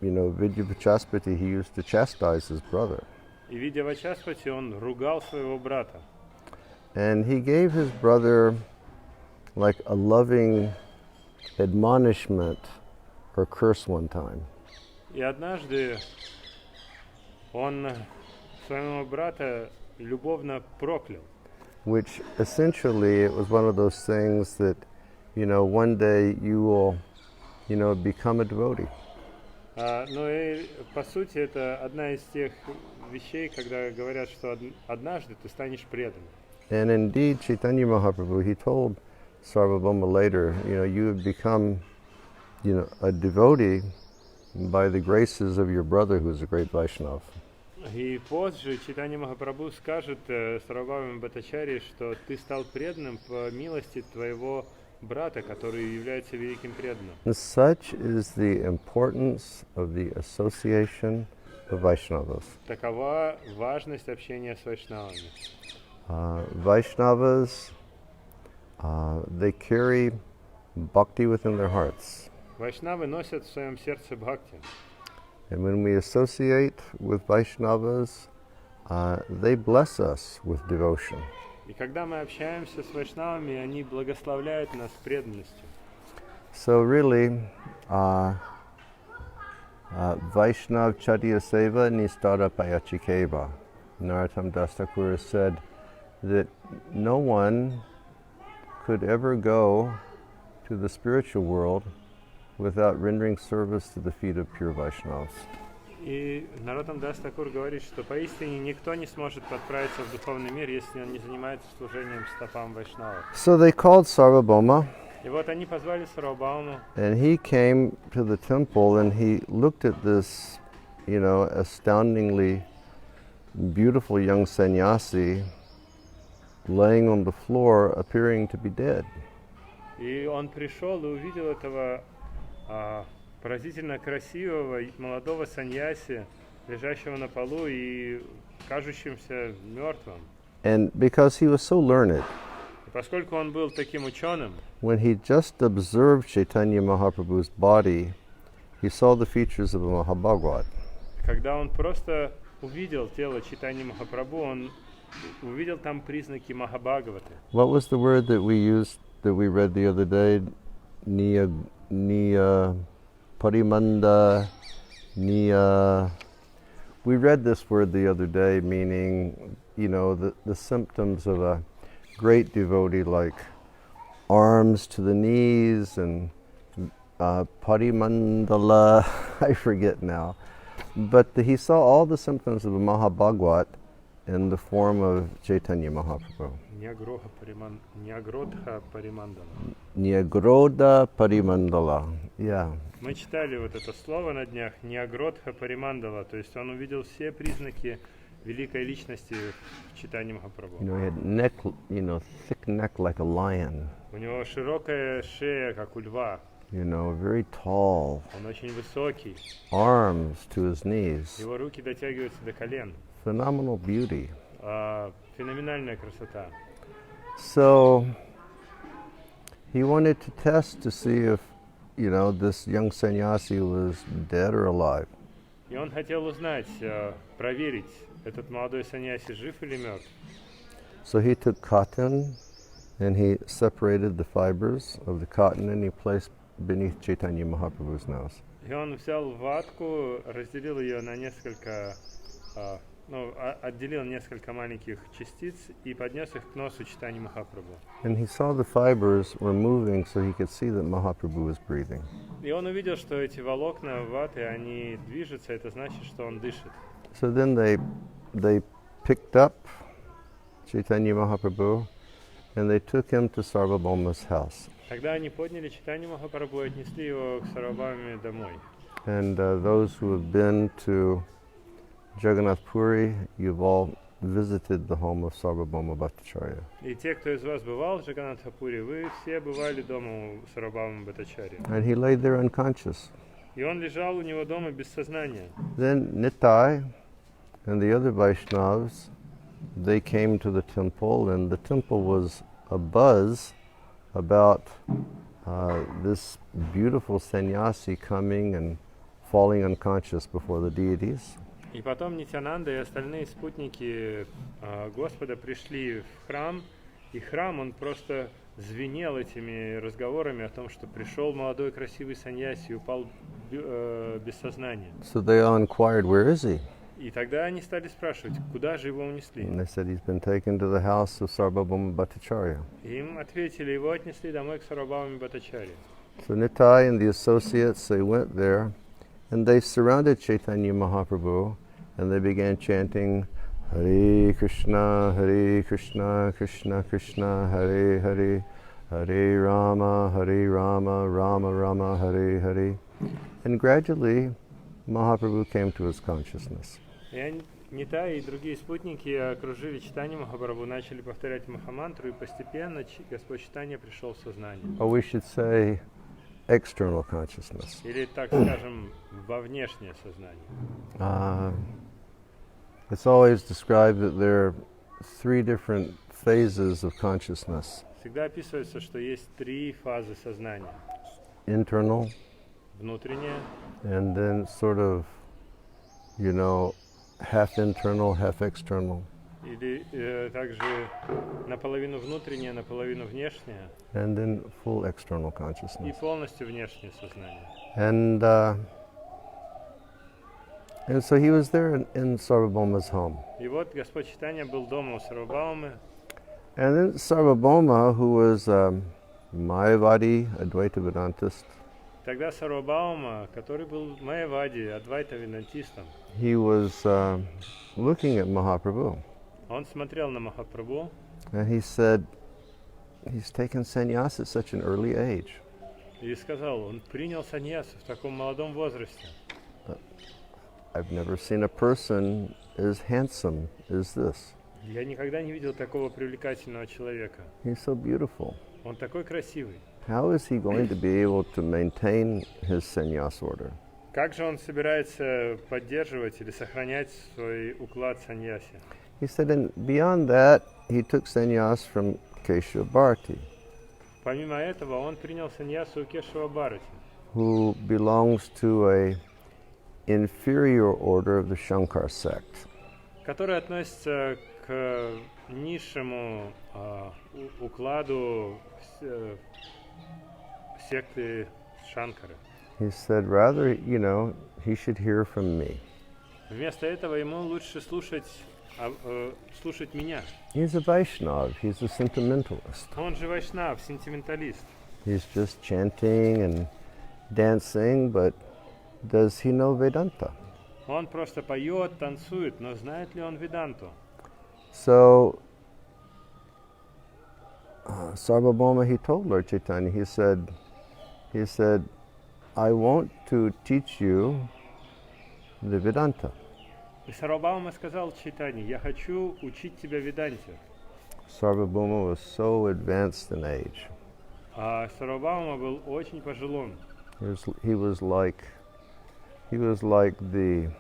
Vidyavachaspati, he used to chastise his brother. И Видьявачаспати, он ругал своего брата. And he gave his brother like a loving admonishment or curse one time. И однажды он своего брата любовно проклял. Which essentially, it was one of those things that, one day you will, become a devotee. Ну и по сути это одна из тех вещей, когда говорят, что однажды ты станешь преданным. And indeed, Chaitanya Mahaprabhu, he told Sarvabhauma later, you have become, a devotee by the graces of your brother, who is a great Vaishnava. И позже Чайтанья Махапрабху скажет Сарвабхауме Бхаттачарье, что ты стал преданным по милости твоего брата, который является великим преданным. Such is the importance of the association of Vaishnavas. Такова важность общения с вайшнавами. Vaishnavas, they carry bhakti within their hearts. Вайшнавы носят в своем сердце бхакти. And when we associate with Vaishnavas, they bless us with devotion. И когда мы общаемся с вайшнавами, они благословляют нас преданностью. So really, Vaishnav Chadiya Seva Nistara Payachikeva. Narottam Das Thakura said that no one could ever go to the spiritual world without rendering service to the feet of pure Vaishnavas. И Нароттам Дас Thakura говорит, что поистине никто не сможет подправиться в духовный мир, если он не занимается служением стопам вайшнавов. So they called Sarvabhauma, И вот они позвали Сарвабхауму, and he came to the temple and he looked at this, astoundingly beautiful young sannyasi laying on the floor, appearing to be dead. и он пришел и увидел этого поразительно красивого молодого саньяси, лежащего на полу и кажущимся мертвым. And because he was so learned, И поскольку он был таким ученым, when he just observed Chaitanya Mahaprabhu's body, he saw the features of a Mahabhagavat. когда он просто увидел тело Чайтаньи Махапрабху, он увидел там признаки Махабхагаваты. What was the word that we read the other day? Niya parimanda, niya. We read this word the other day, meaning, the symptoms of a great devotee, like arms to the knees and parimandala, I forget now. But he saw all the symptoms of a Mahabhagavat in the form of Chaitanya Mahaprabhu. Нягродха Паримандала. Nyagrodha parimandala. Yeah. Мы читали вот это слово на днях, Нягродха Паримандала, то есть он увидел все признаки великой личности в Чайтаньи Махапрабху. He had neck, thick neck like a lion. У него широкая шея, как у льва. Very tall. Он очень высокий. Arms to his knees. Его руки дотягиваются до колен. Phenomenal beauty. феноменальная красота. So he wanted to test to see if, this young sannyasi was dead or alive. И он хотел узнать, проверить, этот молодой саньяси жив или мертв. So he took cotton and he separated the fibers of the cotton and he placed beneath Chaitanya Mahaprabhu's nose. И он взял ватку, разделил ее на несколько, отделил несколько маленьких частиц и поднес их к носу Чайтаньи Махапрабху. And he saw the fibers were moving so he could see that Mahaprabhu was breathing. И он увидел, что эти волокна ваты, они движутся, это значит, что он дышит. So then they picked up Chaitanya Mahaprabhu and they took him to Sarvabhauma's house. Тогда они подняли Чайтанью Махапрабху и отнесли его к Сарвабхауме домой. And those who have been to Jagannath Puri, you've all visited the home of Sarvabhauma Bhattacharya. И те, кто из вас бывал в Джаганнатхапуре, вы все бывали дома у Сарвабхаума Бхаттачарьи. And he laid there unconscious. И он лежал у него дома без сознания. Then Nitai and the other Vaishnavas, they came to the temple, and the temple was abuzz about this beautiful sannyasi coming and falling unconscious before the deities. И потом Нитянанда и остальные спутники Господа пришли в храм, и храм, он просто звенел этими разговорами о том, что пришел молодой красивый саньяси и упал без сознания. So they all inquired, where is he? И тогда они стали спрашивать, куда же его унесли. And they said, he's been taken to the house of Sarvabhauma Bhattacharya. Им ответили, его отнесли домой к Сарвабхауме Бхаттачарьи. So Nitai and the associates, they went there, and they surrounded Chaitanya Mahaprabhu, and they began chanting, Hare Krishna, Krishna Krishna, Hare Hare, Hare Rama, Rama Rama, Hare Hare. And gradually, Mahaprabhu came to his consciousness. И Нитай и другие спутники окружили Чайтанью Махапрабху, начали повторять Махамантру, и постепенно Господь Чайтанья пришел в сознание. Or we should say, external consciousness. Или, так скажем, во внешнее сознание. It's always described that there are three different phases of consciousness. Всегда описывается, что есть три фазы сознания. Internal, Внутренняя, and then sort of, half internal, half external. или также наполовину внутренняя, наполовину внешняя, And then full external и consciousness. полностью внешнее сознание. And so he was there in Sarvabhauma's home. И вот Господь Чайтанья был дома у Сарвабхаумы, And then Sarvabhauma, who was Mayavadi, Advaita Vedantist, тогда Сарвабхаума, который был Майявади, адвайта-ведантистом, he was looking at Mahaprabhu. он смотрел на Махапрабху, And he said, he's taken sannyas at such an early age. и сказал, он принял саньясу в таком молодом возрасте. I've never seen a person as handsome as this. Я никогда не видел такого привлекательного человека. He's so beautiful. Он такой красивый. How is he going to be able to maintain his sannyas order? Как же он собирается поддерживать или сохранять свой уклад саньяси? He said, and beyond that, he took sannyas from Keshav Bharati, Помимо этого, он принял саньясу у Кешава Бхарати, who belongs to a inferior order of the Shankar sect. который относится к низшему укладу секты Шанкары. He said, rather, he should hear from me. Вместо этого ему лучше слушать меня. He's a Vaishnav, he's a sentimentalist. Он же вайшнав, сентименталист. He's just chanting and dancing, but does he know Vedanta? Он просто поет, танцует, но знает ли он Веданту? So, Sarvabhauma, he told Lord Chaitanya, he said, I want to teach you the Vedanta. И Сарвабхаума сказал Чайтанье, я хочу учить тебя Веданте. Sarvabhauma was so advanced in age. А Сарвабхаума был очень пожилым. He was like the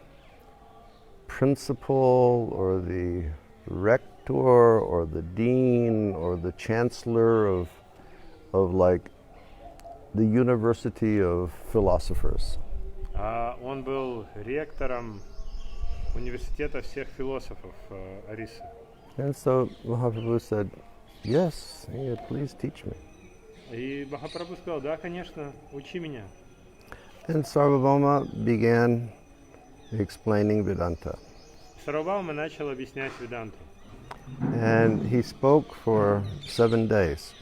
principal or the rector or the dean or the chancellor of like the University of Philosophers. Он был ректором университета всех философов Арисы. And so Mahaprabhu said, yes, yeah, please teach me. И Махапрабху сказал, да, конечно, учи меня. And Sarvabhauma began explaining Vedanta. Сарвабхаума начал объяснять Веданту. And he spoke for 7 days.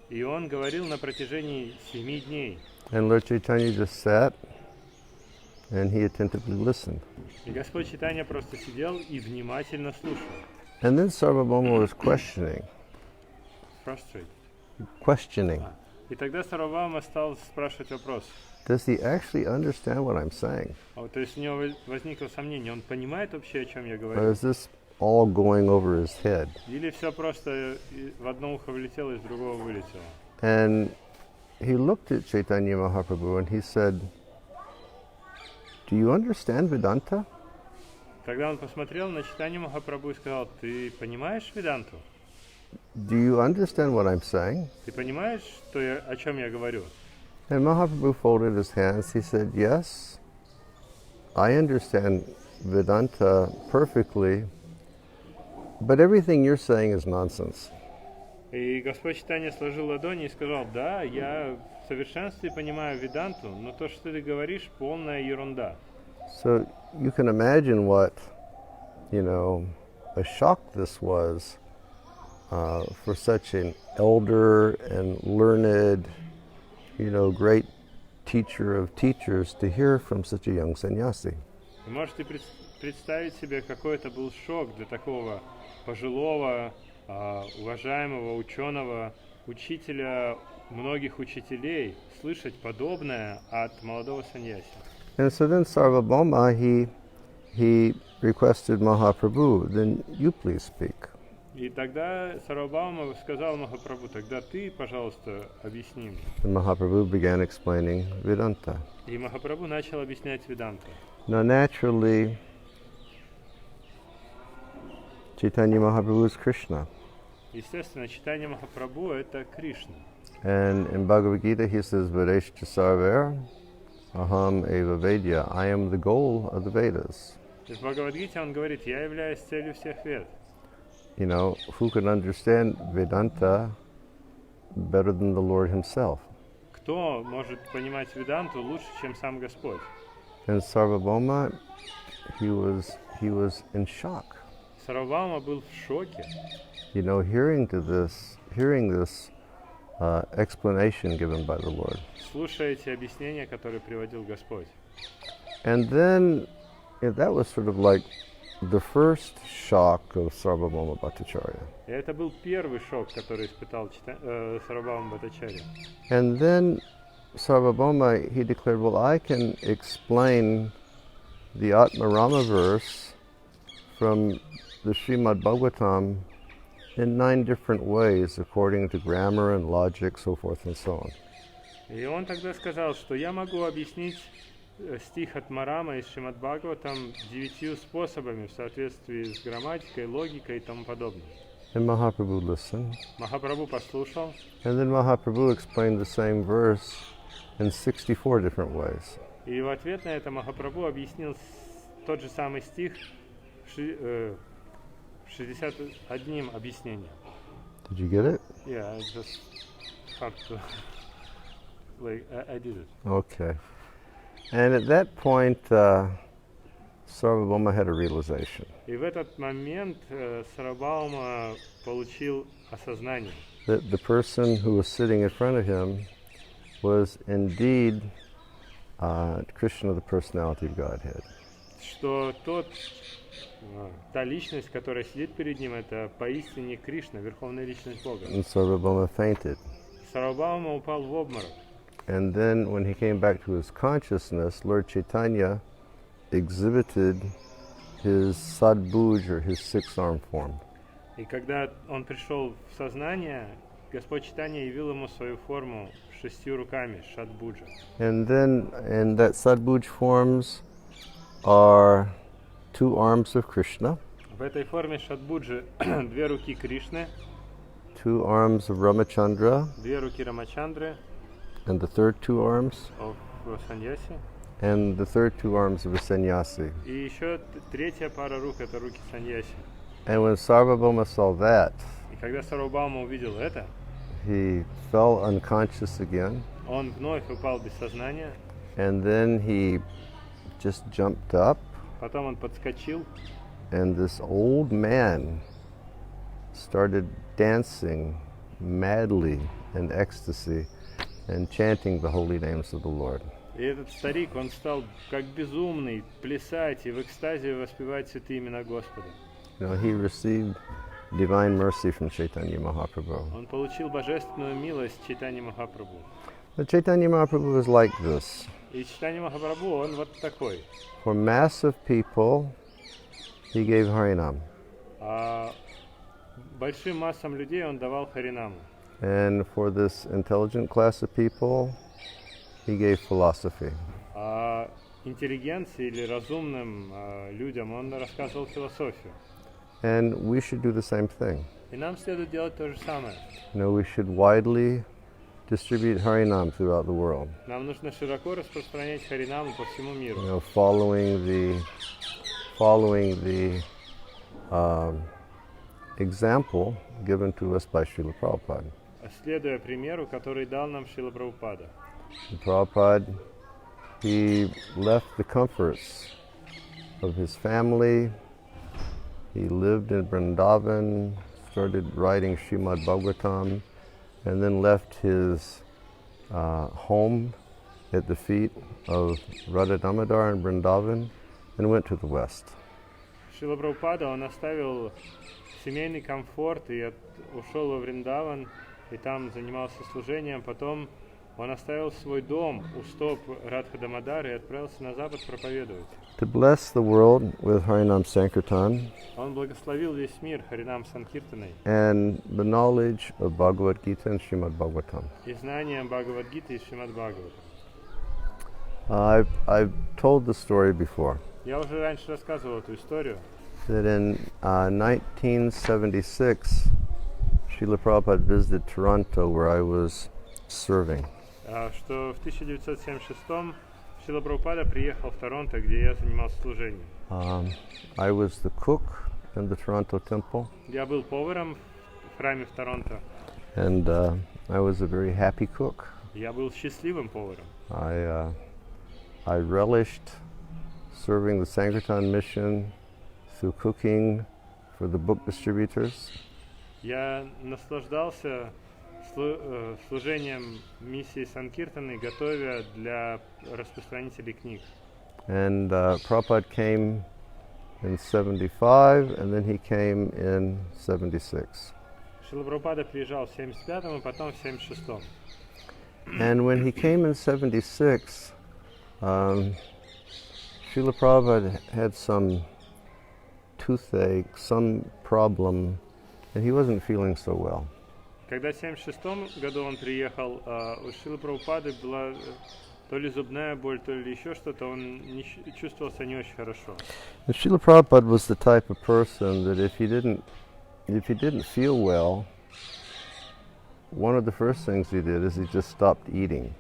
И он говорил на протяжении 7 дней. And Lord Chaitanya just sat and he attentively listened. И Господь Чайтанья просто сидел и внимательно слушал. And then Sarvabhauma was questioning. И тогда Сарвабхаума стал спрашивать вопрос. Does he actually understand what I'm saying? То есть у него возникло сомнение, он понимает вообще, о чем я Or говорю? is this all going over his head? Или все просто в одно ухо влетело, из другого вылетело? And he looked at Chaitanya Mahaprabhu and he said, do you understand Vedanta? Тогда он посмотрел на Чайтанью Махапрабху и сказал, ты понимаешь Веданту? Do you understand what I'm saying? Ты понимаешь, о чем я говорю? And Mahaprabhu folded his hands. He said, yes, I understand Vedanta perfectly, but everything you're saying is nonsense. И Господь Чайтанья сложил ладони и сказал, да, я в совершенстве понимаю Веданту, но то, что ты говоришь, полная ерунда. So you can imagine what, a shock this was for such an elder and learned, great teacher of teachers to hear from such a young sannyasi. Вы можете представить себе, какой это был шок для такого пожилого, уважаемого ученого, учителя многих учителей, слышать подобное от молодого саньяси. And so then Sarvabhauma, he requested Mahaprabhu, then you please speak. И тогда Сарвабхаума сказал Махапрабху, тогда ты, пожалуйста, объясни мне. And Mahaprabhu began explaining Vedanta. И Махапрабху начал объяснять Веданту. Now naturally, Chaitanya Mahaprabhu is Krishna. Естественно, Чайтанья Махапрабху — это Кришна. And in Bhagavad-gita he says, Vedeshcha sarver, aham eva vedya, I am the goal of the Vedas. В Бхагавад-гите он говорит, я являюсь целью всех вед. Who can understand Vedanta better than the Lord himself? Кто может понимать Веданту лучше, чем сам Господь? And Sarvabhauma, he was in shock. Сарвабхаума был в шоке. Hearing this explanation given by the Lord. Слушая эти объяснения, которые приводил Господь. And then that was sort of like the first shock of Sarvabhauma Bhattacharya. И это был первый шок, который испытал Сарвабхаума Бхаттачарья. And then Sarvabhauma, he declared, well, I can explain the Atmarama verse from the Srimad Bhagavatam in 9 different ways, according to grammar and logic, so forth and so on. И он тогда сказал, что я могу объяснить стих от Марама из Шримад Бхагаватам 9 способами в соответствии с грамматикой, логикой и тому подобное. And Mahaprabhu listened. Махапрабху послушал. And then Mahaprabhu explained the same verse in 64 different ways. И в ответ на это Махапрабху объяснил тот же самый стих 61 объяснением. Did you get it? Yeah, I just have to, I did it. Okay. And at that point, Sarvabhauma had a realization. И в этот момент Сарвабхаума получил осознание. That the person who was sitting in front of him was indeed Krishna, the personality of Godhead. Что та личность, которая сидит перед ним, это поистине Кришна, верховная личность Бога. And Sarvabhauma fainted. Сарвабхаума упал в обморок. And then when he came back to his consciousness, Lord Chaitanya exhibited his sadbhuj, or his 6-arm form. И когда он пришел в сознание, Господь Чайтанья явил ему свою форму 6 руками, шадбуджа. And then in that sadbhuj forms are 2 arms of Krishna. В этой форме Шатбуджи две руки Кришны, two arms of Ramachandra, две руки Рамачандры, and the third two arms, в саньяси, and the third two arms of a sannyasi. и еще третья пара рук это руки саньяси. And when Sarvabhauma saw that, И когда Сарвабхаума увидел это, he fell unconscious again, он вновь упал без сознания, and then he just jumped up, потом он подскочил, and this old man started dancing madly in ecstasy and chanting the holy names of the Lord. и этот старик, он стал как безумный плясать и в экстазе воспевать святые имена Господа. You know, he received divine mercy from Chaitanya Mahaprabhu. Он получил божественную милость Чайтаньи Махапрабху. But Chaitanya Mahaprabhu was like this. И Чайтанья Махапрабху, он вот такой. For massive people, he gave Harinam. А большим массам людей он давал Харинаму. And for this intelligent class of people, he gave philosophy. А интеллигенции или разумным людям он рассказывал философию. And we should do the same thing. И нам следует делать то же самое. You know, we should widely distribute Harinam throughout the world. Нам нужно широко распространять Харинаму по всему миру. You know, following the example given to us by Srila Prabhupada. Следуя примеру, который дал нам Шрила Прабхупада. Prabhupada, he left the comforts of his family. He lived in Vrindavan, started writing Srimad Bhagavatam, and then left his home at the feet of Radha Damodar in Vrindavan and went to the west. Шрила Прабхупада, он оставил семейный комфорт и ушел во Вриндаван, и там занимался служением. Потом он оставил свой дом у стоп Радха Дамодара и отправился на запад проповедовать. To bless the world with Harinam Sankirtan Он благословил весь мир Харинам Санкиртаной and the knowledge of Bhagavad-gita and Srimad Bhagavatam. и знанием Бхагавад-гиты и Шримад Бхагавата. I've told the story before. Я уже раньше рассказывал эту историю, That in 1976, Srila Prabhupada visited Toronto where I was serving. что в 1976-м Шрила Прабхупада приехал в Торонто, где я занимался служением. I was the cook in the Toronto temple, Я был поваром в храме в Торонто. and I was a very happy cook. Я был счастливым поваром. I relished serving the Sankirtan mission through cooking for the book distributors. Я наслаждался служением миссии Санкиртаны, готовя для распространителей книг. And Prabhupada came in 75, and then he came in 76. Шрила Прабхупада приезжал в 75-м и потом в 76-м. And when he came in 76, Srila Prabhupada had some toothache, some problem, and he wasn't feeling so well. Когда в 76-м году он приехал, у Шрилы Прабхупады была то ли зубная боль, то ли еще что-то, он чувствовал себя не очень хорошо. And Srila Prabhupada was the type of person that if he didn't feel well, one of the first things he did is he just stopped eating.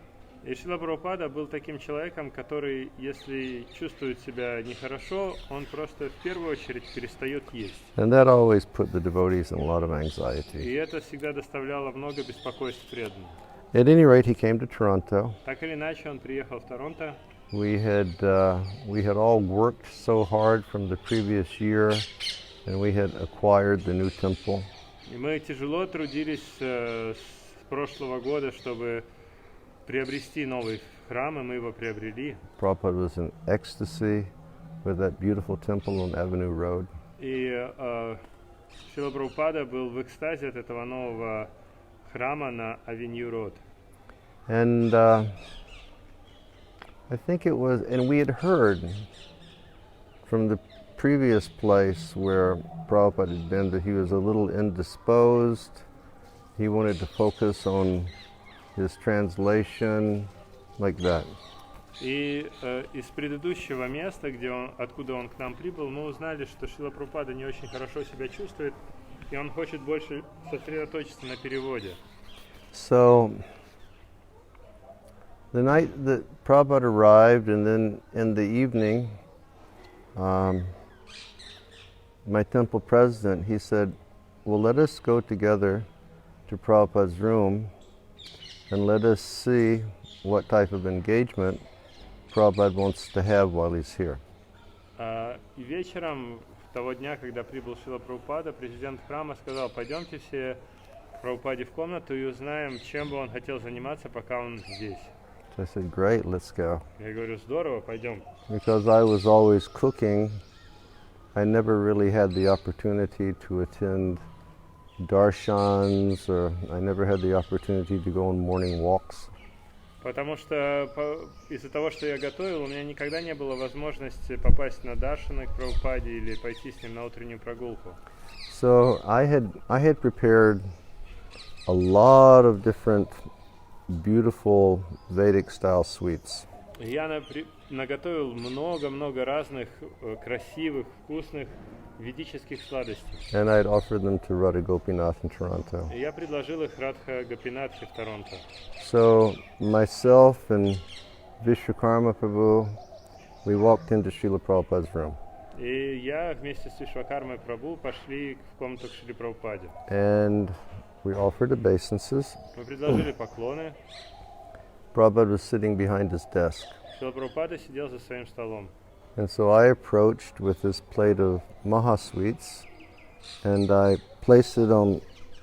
И Шрила Прабхупада был таким человеком, который, если чувствует себя нехорошо, он просто в первую очередь перестает есть. And that always put the devotees in a lot of И anxiety. это всегда доставляло много беспокойств преданным. At any rate, he came to Toronto. Так или иначе, он приехал в Торонто. We had all worked so hard from the previous year, and we had acquired the new temple. И мы тяжело трудились с прошлого года, чтобы приобрести новый храм, и мы его приобрели. Prabhupada was in ecstasy with that beautiful temple on Avenue Road. И Шрила Прабхупада был в экстазе от этого нового храма на Авеню Род. And I think it was, and we had heard from the previous place where Prabhupada had been that he was a little indisposed. He wanted to focus on his translation, like that. И из предыдущего места, откуда он к нам прибыл, мы узнали, что Шрила Прабхупада не очень хорошо себя чувствует, и он хочет больше сосредоточиться на переводе. So, the night that Prabhupada arrived, and then in the evening, my temple president, he said, well, let us go together to Prabhupada's room and let us see what type of engagement Prabhupada wants to have while he's here. И вечером того дня, когда прибыл Шрила Прабхупада, президент храма сказал, пойдемте все к Прабхупаде в комнату и узнаем, чем бы он хотел заниматься, пока он здесь. So I said, great, let's go. Я говорю, здорово, пойдем. Because I was always cooking, I never really had the opportunity to attend darshans, or I never had the opportunity to go on morning walks. Потому что из-за того, что я готовил, у меня никогда не было возможности попасть на даршаны к Прабхупаде или пойти с ним на утреннюю прогулку. So I had prepared a lot of different beautiful Vedic style sweets. Я наготовил много-много разных красивых, вкусных ведических сладостей. And I'd offered them to Radha Gopinath in Toronto. И я предложил их Радха Гопинатхе в Торонто. So myself and Vishwakarma Prabhu, we walked into Srila Prabhupada's room. И я вместе с Вишвакармой Прабху пошли в комнату к Шриле Прабхупаде. And we offered obeisances. Мы предложили поклоны. Prabhupada was sitting behind his desk. Шрила Прабхупада сидел за своим столом. And so I approached with this plate of maha sweets, and I placed it on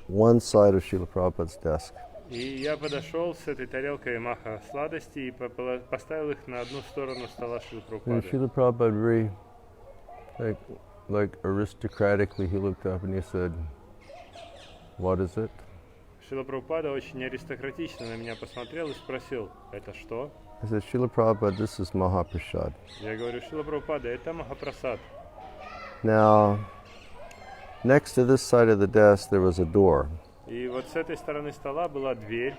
one side of Srila Prabhupada's desk. И я подошел с этой тарелкой маха сладостей и поставил их на одну сторону стола Шрилы And Прабхупады. Srila Prabhupada very, like aristocratically, he looked up and he said, "What is it?" Шрила Прабхупада очень аристократично на меня посмотрел и спросил, это что? I said, Srila Prabhupada, this is Mahaprasad. Я говорю, Шрила Прабхупада, это Махапрасад. Now, next to this side of the desk, there was a door. И вот с этой стороны стола была дверь.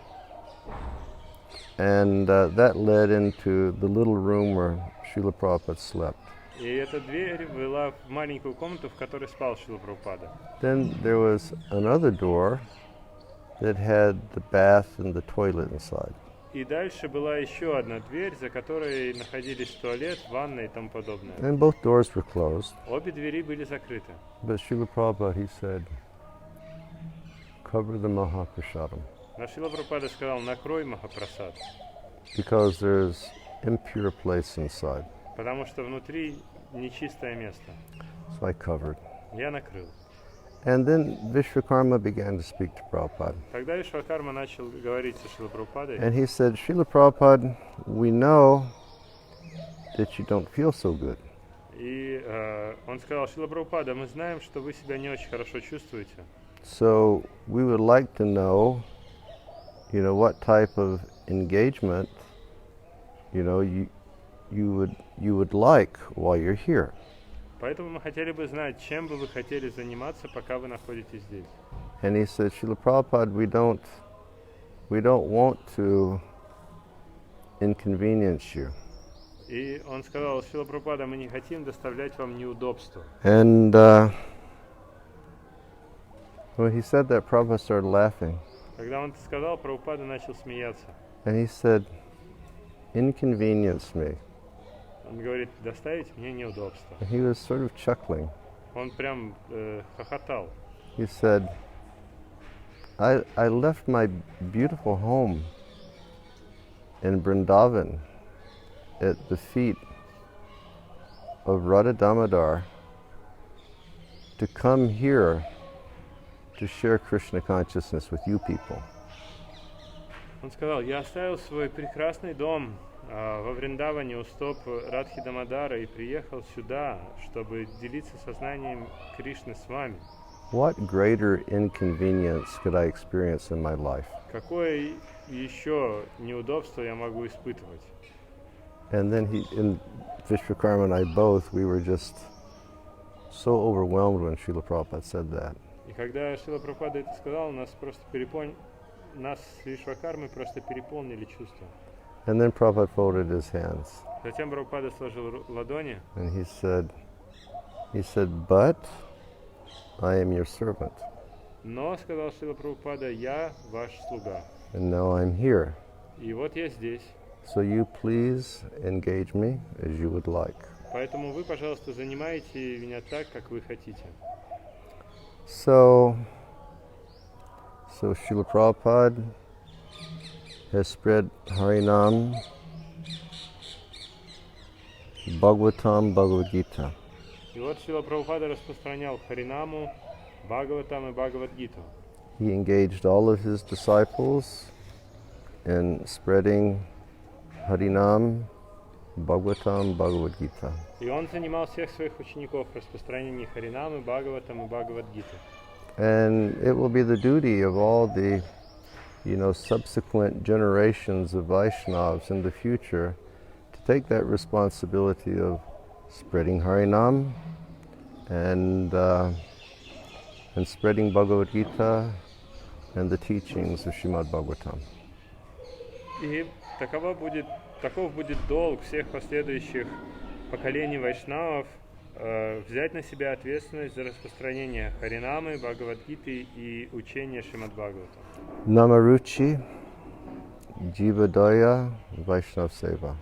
And that led into the little room where Srila Prabhupada slept. И эта дверь вела в маленькую комнату, в которой спал Шрила Прабхупада. Then there was another door that had the bath and the toilet inside. И дальше была еще одна дверь, за которой находились туалет, ванна и тому подобное. And both doors were closed. Обе двери были закрыты. But Srila Prabhupada, he said, cover the Mahaprasadam. Но Шрила Прабхупада сказал, накрой Махапрасад, Because there's impure place inside. потому что внутри нечистое место. So I covered. Я накрыл. And then Vishwakarma began to speak to Prabhupada. Тогда Вишвакарма начал говорить со Шрилой Прабхупадой. And he said, Srila Prabhupada, we know that you don't feel so good. И он сказал, Шрила Прабхупада, мы знаем, что вы себя не очень хорошо чувствуете. So we would like to know, what type of engagement, you would like while you're here. Поэтому мы хотели бы знать, чем бы вы хотели заниматься, пока вы находитесь здесь. And he said, Srila Prabhupada, we don't want to inconvenience you. И он сказал, Шрила Прабхупада, мы не хотим доставлять вам неудобства. And when he said that, Prabhupada started laughing. Когда он это сказал, Прабхупада начал смеяться. And he said, inconvenience me. Он говорит, доставить мне неудобства. And he was sort of chuckling. Он прям хохотал. He said, I left my beautiful home in Vrindavan at the feet of Radha Damodar to come here to share Krishna consciousness with you people. Он сказал, я оставил свой прекрасный дом во Вриндаване у стоп Радхи Дамодара и приехал сюда, чтобы делиться сознанием Кришны с вами. What greater inconvenience could I experience in my life? Какое еще неудобство я могу испытывать? And then Vishwakarma and I both, we were just so overwhelmed when Srila Prabhupada said that. И когда Шрила Прабхупада это сказал, нас с Вишвакармой просто переполнили чувства. And then Prabhupada folded his hands. Затем Прабхупада сложил ладони And he said, but I am your servant. Но, сказал Шрила Прабхупада, я ваш слуга. And now I'm here. И вот я здесь. So you please engage me as you would like. Поэтому вы, пожалуйста, занимайте меня так, как вы хотите. So Srila Prabhupada has spread Harinam, Bhagavatam, Bhagavad-gita. И вот Шрила Прабхупада распространял Харинаму, Бхагаватам и Бхагавад-гиту. He engaged all of his disciples in spreading Harinam, Bhagavatam, Bhagavad-gita. И он занимал всех своих учеников в распространении Харинамы, Бхагаватам и Бхагавад-гиты. And it will be the duty of all the, subsequent generations of Vaishnavas in the future to take that responsibility of spreading Harinam and spreading Bhagavad-gita and the teachings of Srimad Bhagavatam. И таков будет долг всех последующих поколений вайшнавов взять на себя ответственность за распространение Харинамы, Бхагавад-гиты и учения Шримад Бхагавата. Namaruchi Jivadaya Vaishnav Seva.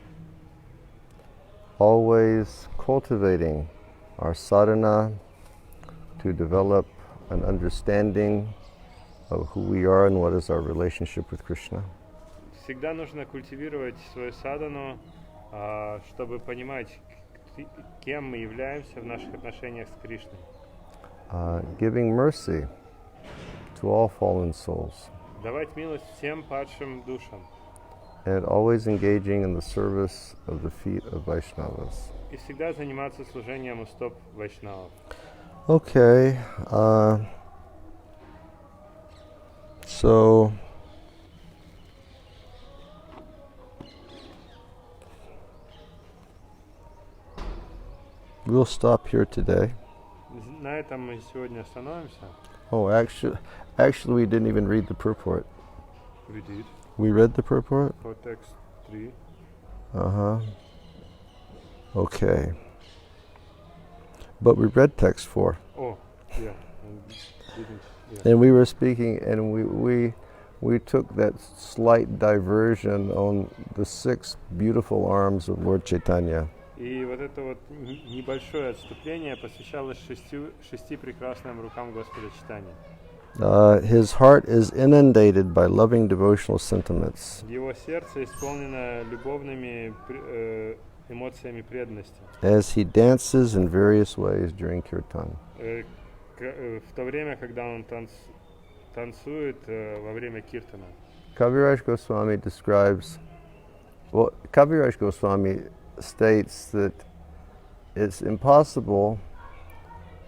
Always cultivating our sadhana to develop an understanding of who we are and what is our relationship with Krishna. Всегда нужно культивировать свою садану, чтобы понимать, кем мы являемся в наших отношениях с Кришной. Giving mercy to all fallen souls. Давать милость всем падшим душам. And always engaging in the service of the feet of Vaishnavas. И всегда заниматься служением у стоп вайшнавов. Okay, so we'll stop here today. На этом мы сегодня остановимся. Oh, actually, we didn't even read the purport. We did. We read the purport? For text 3. Okay. But we read text 4. Oh, yeah. And we were speaking, and we took that slight diversion on the 6 beautiful arms of Lord Chaitanya. И вот это вот небольшое отступление посвящалось шести прекрасным рукам Господа Чайтаньи. His heart is inundated by loving devotional sentiments. Его сердце исполнено любовными эмоциями преданности. As he dances in various ways during kirtan. В то время, когда он танцует во время киртана. Kaviraj Goswami Kaviraj Goswami states that it's impossible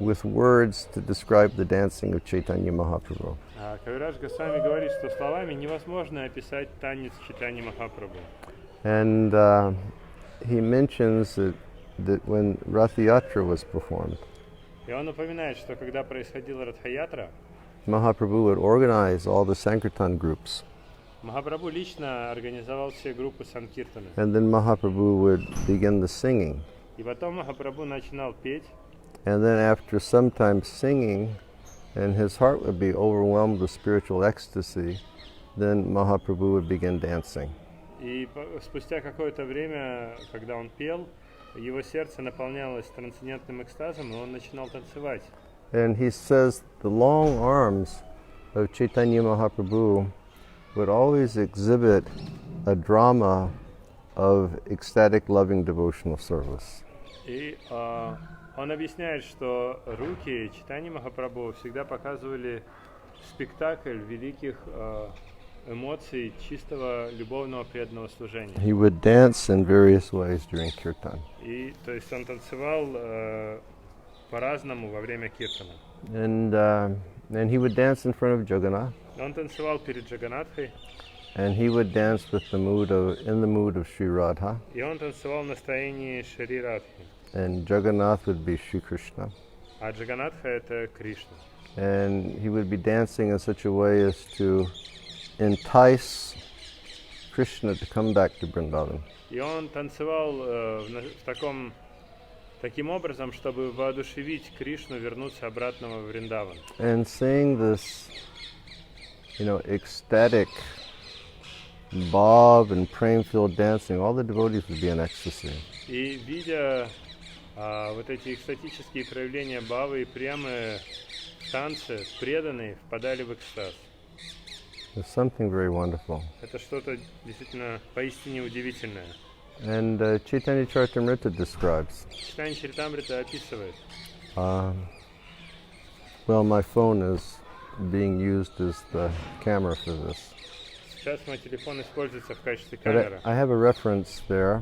with words to describe the dancing of Chaitanya Mahaprabhu. Кавирадж Госвами говорит, что словами невозможно описать танец Чайтаньи Махапрабху. And he mentions that when Rath Yatra was performed, И он упоминает, что когда происходила Радха-ятра, Mahaprabhu would organize all the sankirtan groups. Махапрабху лично организовал все группы санкиртаны. And then Mahaprabhu would begin the singing. И потом Махапрабху начинал петь. And then after some time singing, and his heart would be overwhelmed with spiritual ecstasy, then Mahaprabhu would begin dancing. И спустя какое-то время, когда он пел, его сердце наполнялось трансцендентным экстазом, и он начинал танцевать. And he says the long arms of Chaitanya Mahaprabhu would always exhibit a drama of ecstatic, loving, devotional service. И он объясняет, что руки Чайтаньи Махапрабху всегда показывали спектакль великих эмоций чистого любовного преданного служения. He would dance in various ways during kirtan. И то есть он танцевал по-разному во время киртана. And he would dance in front of Jagannath. Он танцевал перед Джаганатхой. And he would dance in the mood of Sri Radha. И он танцевал в настроении Шри Радхи. And Jagannath would be Sri Krishna. А Джаганатха это Кришна. And he would be dancing in such a way as to entice Krishna to come back to Vrindavan. И он танцевал таким образом, чтобы воодушевить Кришну вернуться обратно в Вриндаван. And seeing this, ecstatic bob and praying-filled dancing, all the devotees would be in ecstasy. И видя вот эти экстатические проявления бхавы и премы в танце, преданные впадали в экстаз. It's something very wonderful. Это что-то действительно поистине удивительное. And Chaitanya Charitamrita describes. Читание Чаритамрита описывает. Well, my phone is being used as the camera for this. Сейчас мой телефон используется в качестве But камеры. I have a reference there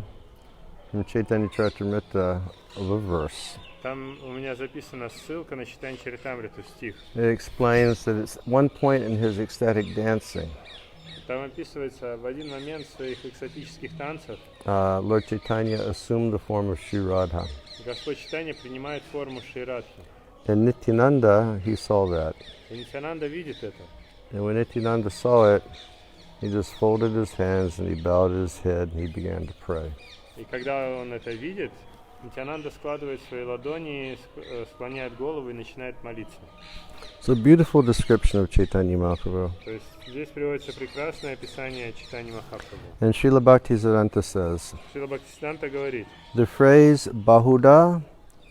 from Chaitanya Charitamrita of a verse. Там у меня записана ссылка на читание Чаритамриту, стих. It explains that at one point in his ecstatic dancing, Там описывается в один момент своих экстатических танцев Lord Chaitanya assumed the form of Sri Radha. Господь Чайтанья принимает форму Шри Радхи. And Nityananda, he saw that. И Нитьянанда видит это. And when Nityananda saw it, he just folded his hands and he bowed his head and he began to pray. И когда он это видит, Нитьянанда складывает свои ладони, склоняет голову и начинает молиться. So beautiful description of Chaitanya Mahaprabhu. То есть здесь приводится прекрасное описание Чайтаньи Махапрабху. And Srila Bhaktisiddhanta says, Шрила Бхактисиданта говорит, the phrase Bahuda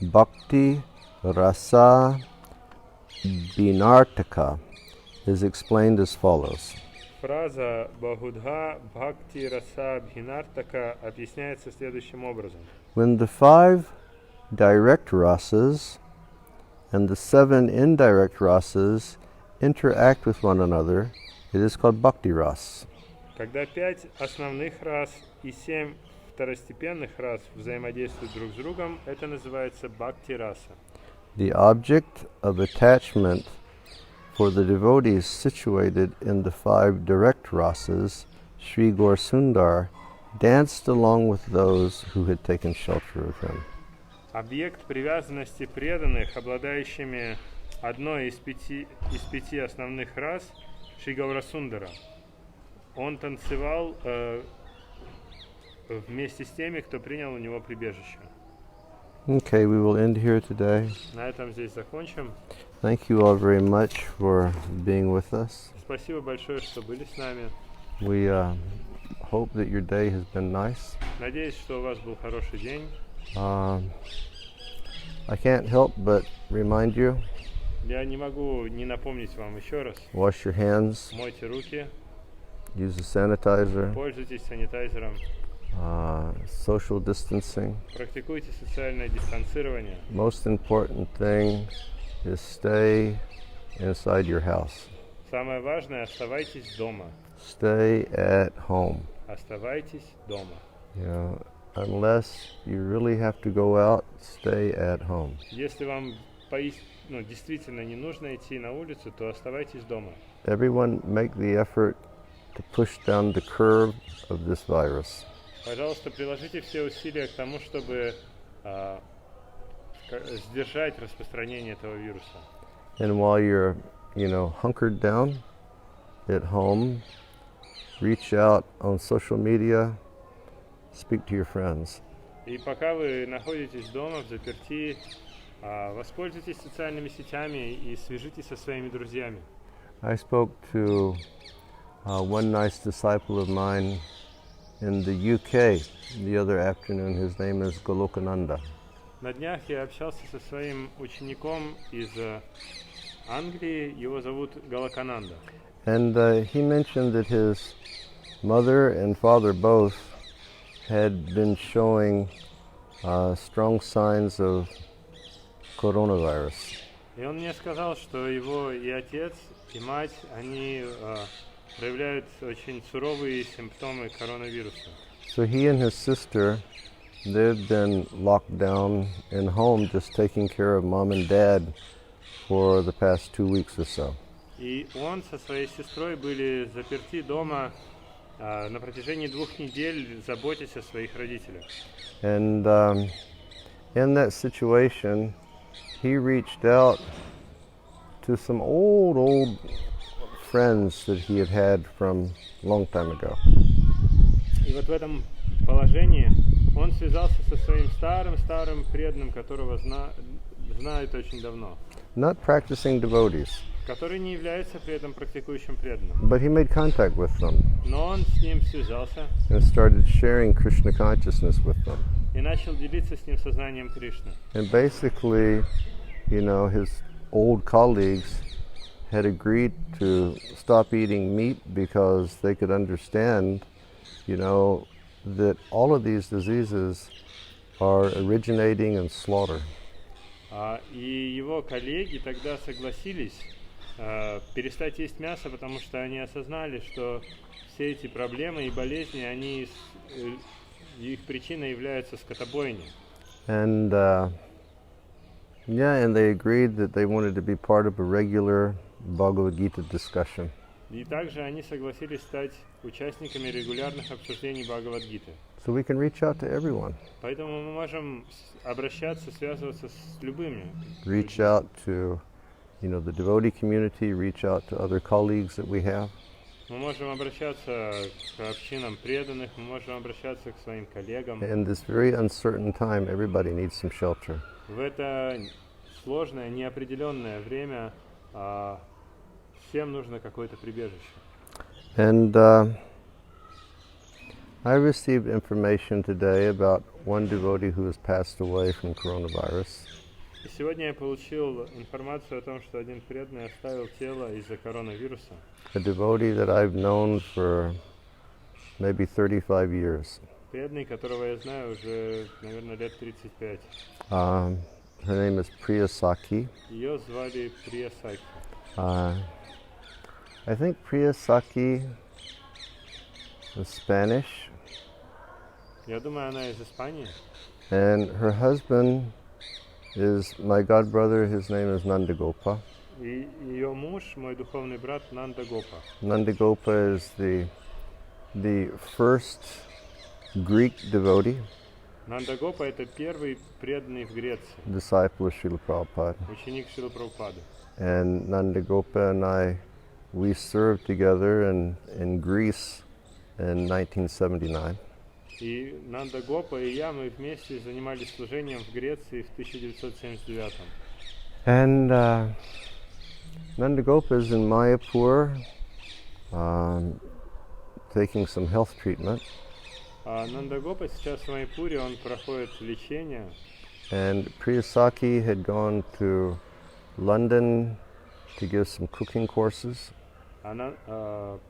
Bhakti Rasa Binartaka is explained as follows. фраза Бахудха Бхакти Раса Бхинартака объясняется следующим образом. When the 5 direct rasas and the 7 indirect rasas interact with one another, it is called bhakti ras. Когда 5 основных рас и 7 второстепенных рас взаимодействуют друг с другом, это называется бхакти-раса. The object of attachment for the devotees situated in the 5 direct rasas, Sri Gaur Sundar, danced along with those who had taken shelter of him. Объект привязанности преданных, обладающими одной из пяти основных рас, Шри Гаурасундара, он танцевал вместе с теми, кто принял у него прибежище. Okay, we will end here today. На этом здесь закончим. Thank you all very much for being with us. Спасибо большое, что были с нами. We hope that your day has been nice. Надеюсь, что у вас был хороший день. I can't help but remind you, Я не могу не напомнить вам еще раз. wash your hands, Мойте руки, use the sanitizer, пользуйтесь санитайзером, social distancing. практикуйте социальное дистанцирование. Most important thing is stay inside your house. Самое важное, оставайтесь дома. Stay at home. Оставайтесь дома. Unless you really have to go out, stay at home. Если вам действительно не нужно идти на улицу, то оставайтесь дома. Everyone make the effort to push down the curve of this virus. Пожалуйста, приложите все усилия к тому, чтобы сдержать распространение этого вируса. And while you're, hunkered down at home, reach out on social media, speak to your friends. И пока вы находитесь дома, в заперти, воспользуйтесь социальными сетями и свяжитесь со своими друзьями. I spoke to one nice disciple of mine in the UK the other afternoon. His name is Golokananda. На днях я общался со своим учеником из Англии, его зовут Галакананда. And he mentioned that his mother and father both had been showing strong signs of coronavirus. И он мне сказал, что его и отец, и мать, они проявляют очень суровые симптомы коронавируса. So he and his sister, they've been locked down in home just taking care of mom and dad for the past 2 weeks or so. И он со своей сестрой были заперти дома на протяжении 2 недель, заботясь о своих родителях. And in that situation, he reached out to some old friends that he had from a long time ago. И вот в этом положении он связался со своим старым преданным, которого знает очень давно, not practicing devotees, который не является при этом практикующим преданным. but he made contact with them Но он с ним связался and started sharing Krishna consciousness with them. и начал делиться с ним сознанием Кришны. And basically, his old colleagues had agreed to stop eating meat because they could understand, that all of these diseases are originating in slaughter. И его коллеги тогда согласились перестать есть мясо, потому что они осознали, что все эти проблемы и болезни, их причиной являются скотобойни. And and they agreed that they wanted to be part of a regular Bhagavad-gita discussion. И также они согласились стать участниками регулярных обсуждений Бхагавад-гиты. So we can reach out to everyone. Поэтому мы можем обращаться, связываться с любыми. Reach out to, the devotee community, reach out to other colleagues that we have. Мы можем обращаться к общинам преданных, мы можем обращаться к своим коллегам. In this very uncertain time, everybody needs some shelter. В это сложное, неопределенное время всем нужно какое-то прибежище. And I received information today about one devotee who has passed away from coronavirus. И сегодня я получил информацию о том, что один преданный оставил тело из-за коронавируса. A devotee that I've known for maybe 35 years. Преданный, которого я знаю уже, наверное, лет 35. Her name is Priyasaki. Ее звали Приясаки. I think Priyasaki is Spanish. Я думаю, она из Испании. And her husband is my godbrother. His name is Nandagopa. И ее муж, мой духовный брат, Нандагопа. Nandagopa is the first Greek devotee, Нандагопа — это первый преданный в Греции, disciple of Srila Prabhupada. ученик Шрилы Прабхупады. And Nandagopa and we served together in Greece in 1979. И Нандагопа и я, мы вместе занимались служением в Греции в 1979. And Nandagopa is in Mayapur taking some health treatment. Нандагопа сейчас в Майпуре, он проходит лечение. And Priyasaki had gone to London to give some cooking courses.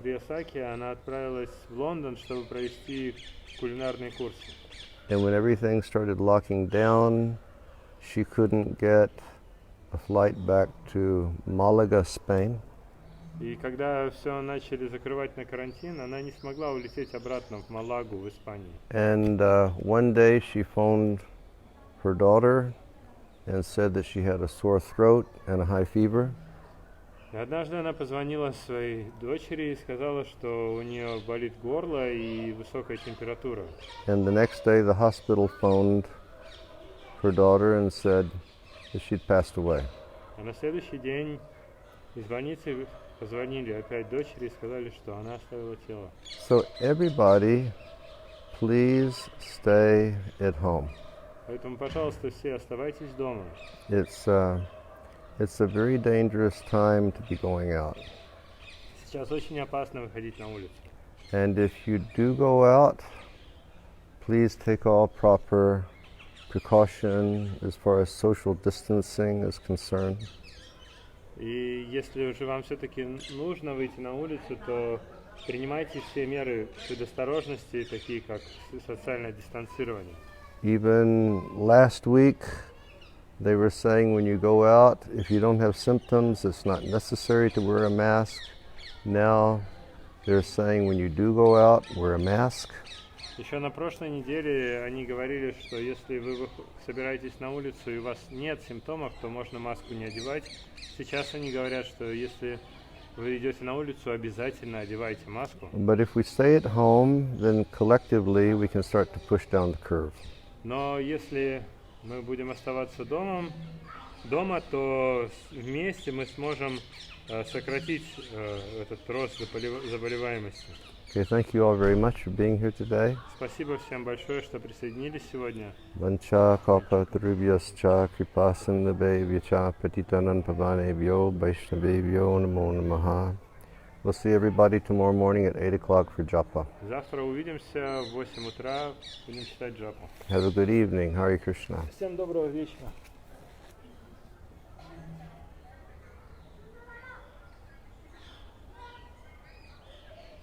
Приясаки, она отправилась в Лондон, чтобы провести кулинарные курсы. And when everything started locking down, she couldn't get a flight back to Malaga, Spain. И когда все начали закрывать на карантин, она не смогла улететь обратно в Малагу, в Испанию. And one day she phoned her daughter and said that she had a sore throat and a high fever. И однажды она позвонила своей дочери и сказала, что у нее болит горло и высокая температура. And the next day the hospital phoned her daughter and said that she'd passed away. А на следующий день из больницы позвонили опять дочери и сказали, что она оставила тело. So everybody, please stay at home. Поэтому, пожалуйста, все оставайтесь дома. It's a very dangerous time to be going out. Сейчас очень опасно выходить на улицу. And if you do go out, please take all proper precaution as far as social distancing is concerned. И если уже вам все-таки нужно выйти на улицу, то принимайте все меры предосторожности, такие как социальное дистанцирование. Even last week, they were saying when you go out, if you don't have symptoms, it's not necessary to wear a mask. Now they're saying when you do go out, wear a mask. Еще на прошлой неделе они говорили, что если вы собираетесь на улицу и у вас нет симптомов, то можно маску не одевать. Сейчас они говорят, что если вы идете на улицу, обязательно одевайте маску. But if we stay at home, then collectively we can start to push down the curve. Но если мы будем оставаться дома, то вместе мы сможем сократить этот рост заболеваемости. Okay, thank you all very much for being here today. Спасибо всем большое, что присоединились сегодня. Vancha kalpa tarubhyascha kripa sindhabhevyacha patitanam pavanebhyo vaishnavebhyo namo namaha. We'll see everybody tomorrow morning at 8 o'clock for japa. Завтра увидимся в 8 утра, будем читать джапу. Have a good evening. Hare Krishna. Всем доброго вечера.